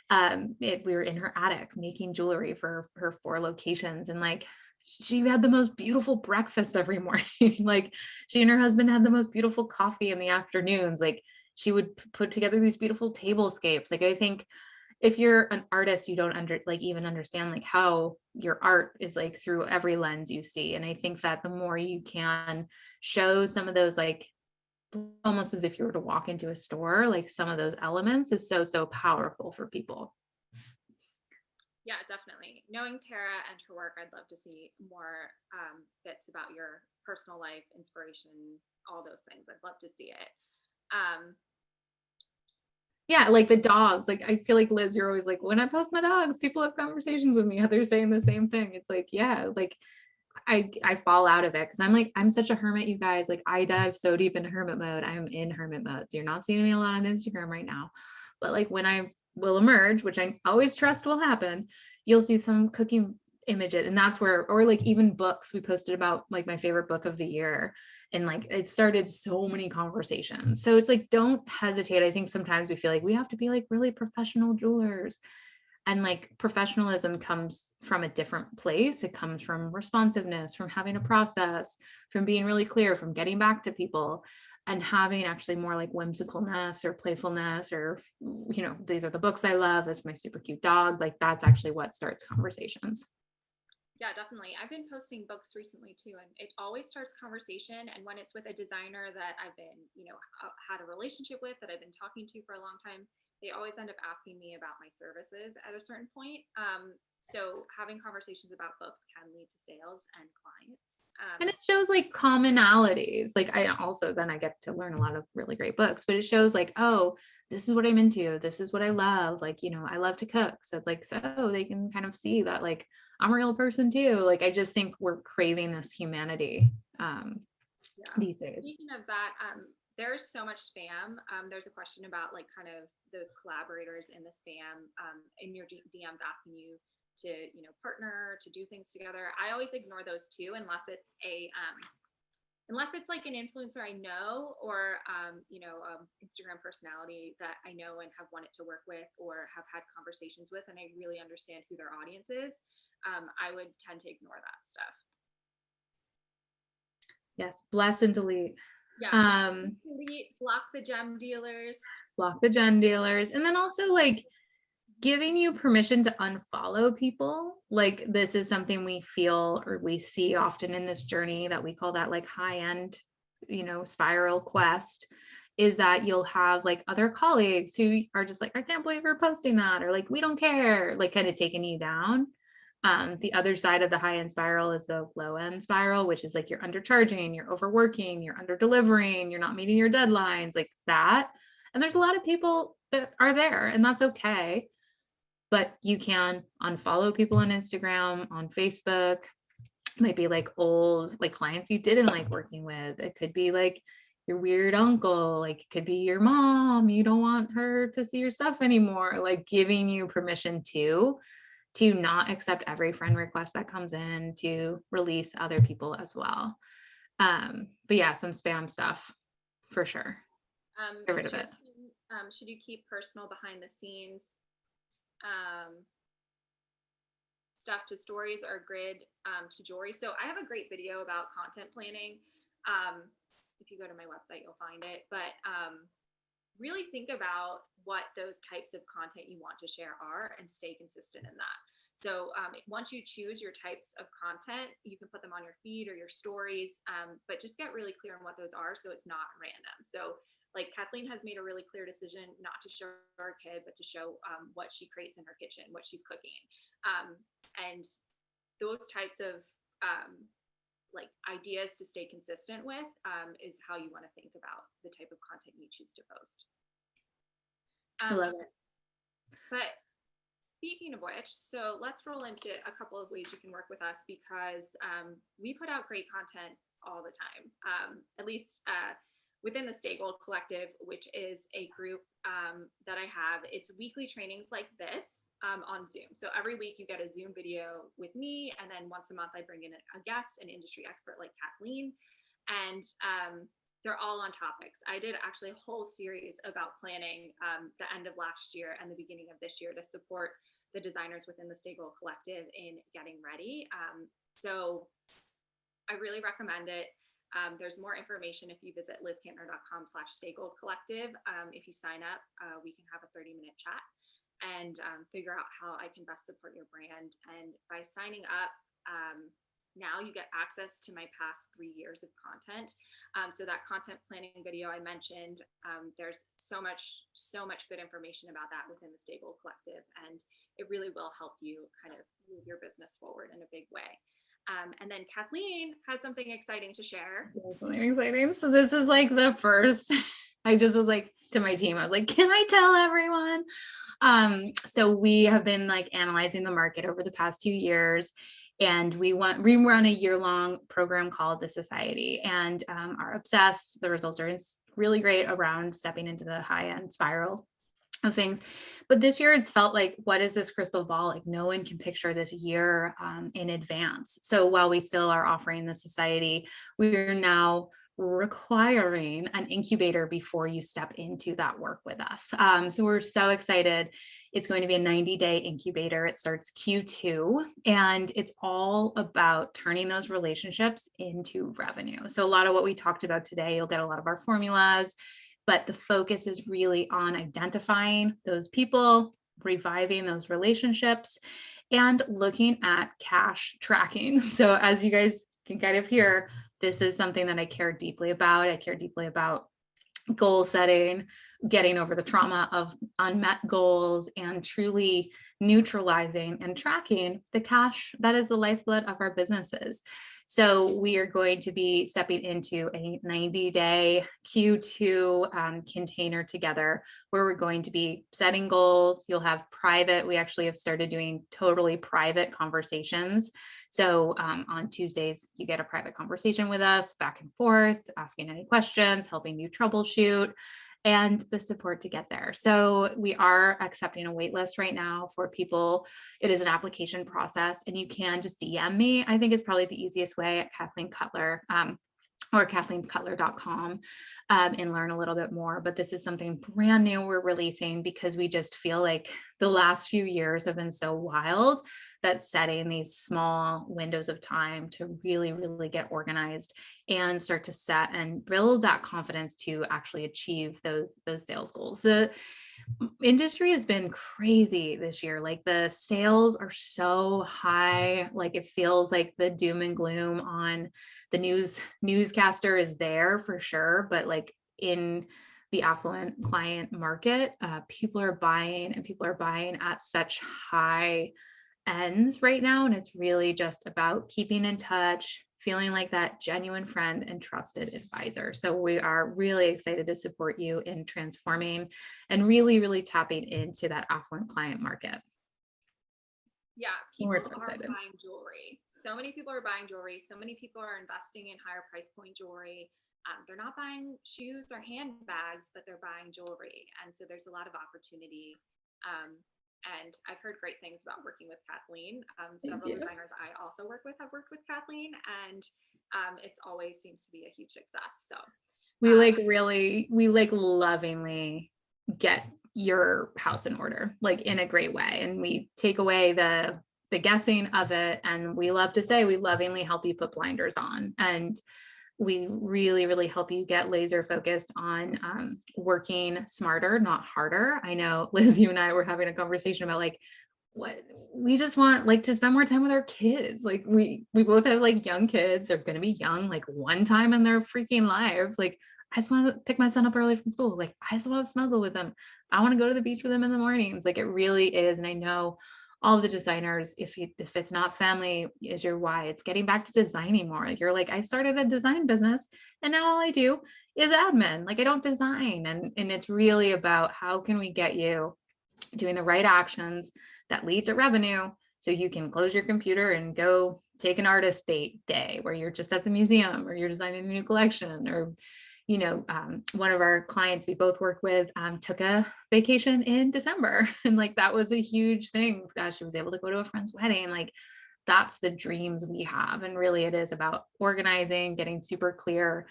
We were in her attic making jewelry for her 4 locations. And like, she had the most beautiful breakfast every morning. Like she and her husband had the most beautiful coffee in the afternoons. Like she would put together these beautiful tablescapes. Like I think if you're an artist, you don't even understand like how your art is like through every lens you see. And I think that the more you can show some of those, like almost as if you were to walk into a store, like some of those elements is so powerful for people. Yeah, definitely. Knowing Tara and her work, I'd love to see more bits about your personal life, inspiration, all those things. I'd love to see it. Yeah, like the dogs. Like I feel like Liz, you're always like, when I post my dogs, people have conversations with me. They're saying the same thing. It's like, yeah, like I fall out of it because I'm like, I'm such a hermit, you guys. Like I dive so deep into hermit mode. I'm in hermit mode. So you're not seeing me a lot on Instagram right now. But like when I will emerge, which I always trust will happen, you'll see some cooking images. And that's where, or like even books, we posted about like my favorite book of the year. And like it started so many conversations. So it's like, don't hesitate. I think sometimes we feel like we have to be like really professional jewelers. And like professionalism comes from a different place. It comes from responsiveness, from having a process, from being really clear, from getting back to people, and having actually more like whimsicalness or playfulness, or, these are the books I love. This is my super cute dog. Like that's actually what starts conversations. Yeah, definitely. I've been posting books recently too, and it always starts conversation. And when it's with a designer that I've been, had a relationship with, that I've been talking to for a long time, they always end up asking me about my services at a certain point. So having conversations about books can lead to sales and clients. And it shows like commonalities. Like I get to learn a lot of really great books, but it shows like, oh, this is what I'm into. This is what I love. Like, I love to cook. So it's like, so they can kind of see that like I'm a real person too. Like, I just think we're craving this humanity these days. Speaking of that, there's so much spam. There's a question about like kind of those collaborators in the spam in your DMs asking you to, partner, to do things together. I always ignore those too, unless it's like an influencer I know, or, Instagram personality that I know and have wanted to work with or have had conversations with, and I really understand who their audience is. I would tend to ignore that stuff. Yes. Bless and delete. Yes. Delete, block the gem dealers. Block the gem dealers. And then also like giving you permission to unfollow people. Like this is something we feel or we see often in this journey that we call that like high end, spiral quest, is that you'll have like other colleagues who are just like, I can't believe you're posting that, or like, we don't care, like kind of taking you down. The other side of the high end spiral is the low end spiral, which is like you're undercharging, you're overworking, you're under delivering, you're not meeting your deadlines, like that. And there's a lot of people that are there, and that's okay. But you can unfollow people on Instagram, on Facebook. It might be like old like clients you didn't like working with. It could be like your weird uncle, like it could be your mom. You don't want her to see your stuff anymore. Like giving you permission to not accept every friend request that comes in, to release other people as well. But yeah, some spam stuff for sure. Get rid of it. Should you keep personal behind the scenes stuff to stories or grid to jewelry? So I have a great video about content planning. If you go to my website, you'll find it. But really think about what those types of content you want to share are and stay consistent in that. So once you choose your types of content, you can put them on your feed or your stories, but just get really clear on what those are so it's not random. So like Kathleen has made a really clear decision not to show her kid, but to show what she creates in her kitchen, what she's cooking. And those types of like ideas to stay consistent with is how you want to think about the type of content you choose to post. I love it. But speaking of which, so let's roll into a couple of ways you can work with us, because we put out great content all the time, at least within the Stay Gold Collective, which is a group that I have. It's weekly trainings like this on Zoom. So every week you get a Zoom video with me, and then once a month I bring in a guest, an industry expert like Kathleen, and they're all on topics. I did actually a whole series about planning the end of last year and the beginning of this year to support the designers within the Stay Gold Collective in getting ready. So I really recommend it. There's more information if you visit lizkantner.com/staygoldcollective. If you sign up, we can have a 30-minute chat and figure out how I can best support your brand. And by signing up, now you get access to my past 3 years of content. So that content planning video I mentioned, there's so much good information about that within the Stay Gold Collective, and it really will help you kind of move your business forward in a big way. And then Kathleen has something exciting to share. Something exciting. So this is like the first, I just was like to my team, I was like, can I tell everyone? So we have been like analyzing the market over the past 2 years, and we run a year-long program called The Society, and are obsessed. The results are really great around stepping into the high-end spiral of things. But this year it's felt like, what is this crystal ball? Like no one can picture this year in advance. So while we still are offering The Society, we are now requiring an incubator before you step into that work with us. So we're so excited. It's going to be a 90-day incubator. It starts Q2, and it's all about turning those relationships into revenue. So a lot of what we talked about today, you'll get a lot of our formulas, but the focus is really on identifying those people, reviving those relationships, and looking at cash tracking. So as you guys can kind of hear, this is something that I care deeply about. I care deeply about goal setting, getting over the trauma of unmet goals, and truly neutralizing and tracking the cash that is the lifeblood of our businesses. So we are going to be stepping into a 90-day Q2 container together, where we're going to be setting goals. You'll have private, we actually have started doing totally private conversations. So on Tuesdays, you get a private conversation with us, back and forth, asking any questions, helping you troubleshoot, and the support to get there. So we are accepting a wait list right now for people. It is an application process, and you can just DM me. I think it's probably the easiest way at Kathleen Cutler or KathleenCutler.com and learn a little bit more. But this is something brand new we're releasing because we just feel like the last few years have been so wild that setting these small windows of time to really, really get organized and start to set and build that confidence to actually achieve those sales goals. The industry has been crazy this year. Like the sales are so high, like it feels like the doom and gloom on the newscaster is there for sure, but like in the affluent client market, people are buying at such high ends right now. And it's really just about keeping in touch, feeling like that genuine friend and trusted advisor. So we are really excited to support you in transforming and really, really tapping into that affluent client market. Yeah, people are buying jewelry. So many people are buying jewelry. So many people are investing in higher price point jewelry. They're not buying shoes or handbags, but they're buying jewelry. And so there's a lot of opportunity. And I've heard great things about working with Kathleen. Several designers I also work with have worked with Kathleen, and it's always seems to be a huge success. So we lovingly get your house in order, like in a great way. And we take away the guessing of it. And we love to say we lovingly help you put blinders on. And We really, really help you get laser focused on working smarter, not harder. I know, Liz, you and I were having a conversation about like, what we just want like to spend more time with our kids. Like we both have like young kids. They're going to be young like one time in their freaking lives. Like I just want to pick my son up early from school. Like I just want to snuggle with them. I want to go to the beach with them in the mornings. Like it really is. And I know all the designers, if it's not family is your why, it's getting back to designing more. Like you're like, I started a design business and now all I do is admin. Like I don't design. And it's really about how can we get you doing the right actions that lead to revenue so you can close your computer and go take an artist date day where you're just at the museum or you're designing a new collection. Or one of our clients we both work with took a vacation in December and like that was a huge thing. Gosh, she was able to go to a friend's wedding. Like that's the dreams we have. And really it is about organizing, getting super clear,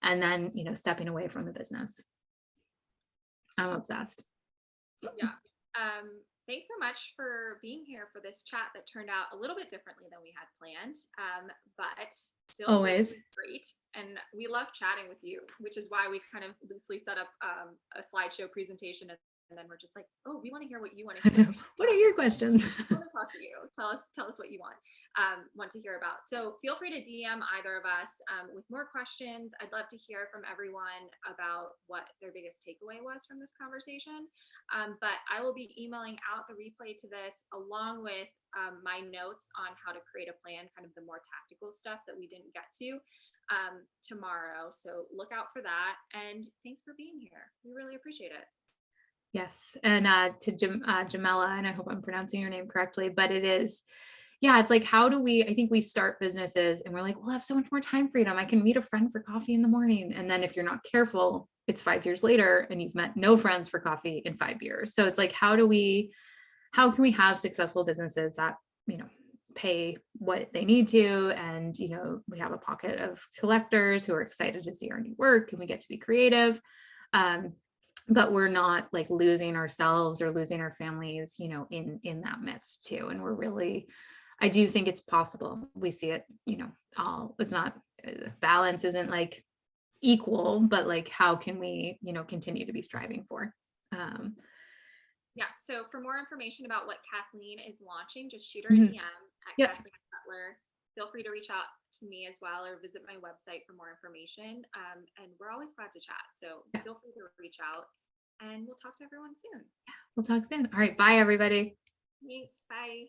and then stepping away from the business. I'm obsessed. Yeah. Thanks so much for being here for this chat that turned out a little bit differently than we had planned, but still Always great. And we love chatting with you, which is why we kind of loosely set up a slideshow presentation. And then we're just like, oh, we want to hear what you want to hear. What are your questions? I want to talk to you. Tell us what you want to hear about. So feel free to DM either of us with more questions. I'd love to hear from everyone about what their biggest takeaway was from this conversation. But I will be emailing out the replay to this along with my notes on how to create a plan, kind of the more tactical stuff that we didn't get to tomorrow. So look out for that. And thanks for being here. We really appreciate it. Yes. And to Jamela, and I hope I'm pronouncing your name correctly, but it's like, I think we start businesses and we're like, we'll have so much more time freedom. I can meet a friend for coffee in the morning. And then if you're not careful, it's 5 years later and you've met no friends for coffee in 5 years. So it's like, how can we have successful businesses that, pay what they need to? And, we have a pocket of collectors who are excited to see our new work and we get to be creative. But we're not like losing ourselves or losing our families, in that midst too. And I do think it's possible. We see it, it's not, balance isn't like equal, but like, how can we, continue to be striving for? So for more information about what Kathleen is launching, just shoot her a DM at Kathleen Cutler. Feel free to reach out to me as well or visit my website for more information. And we're always glad to chat. So feel free to reach out and we'll talk to everyone soon. We'll talk soon. All right. Bye, everybody. Thanks. Bye.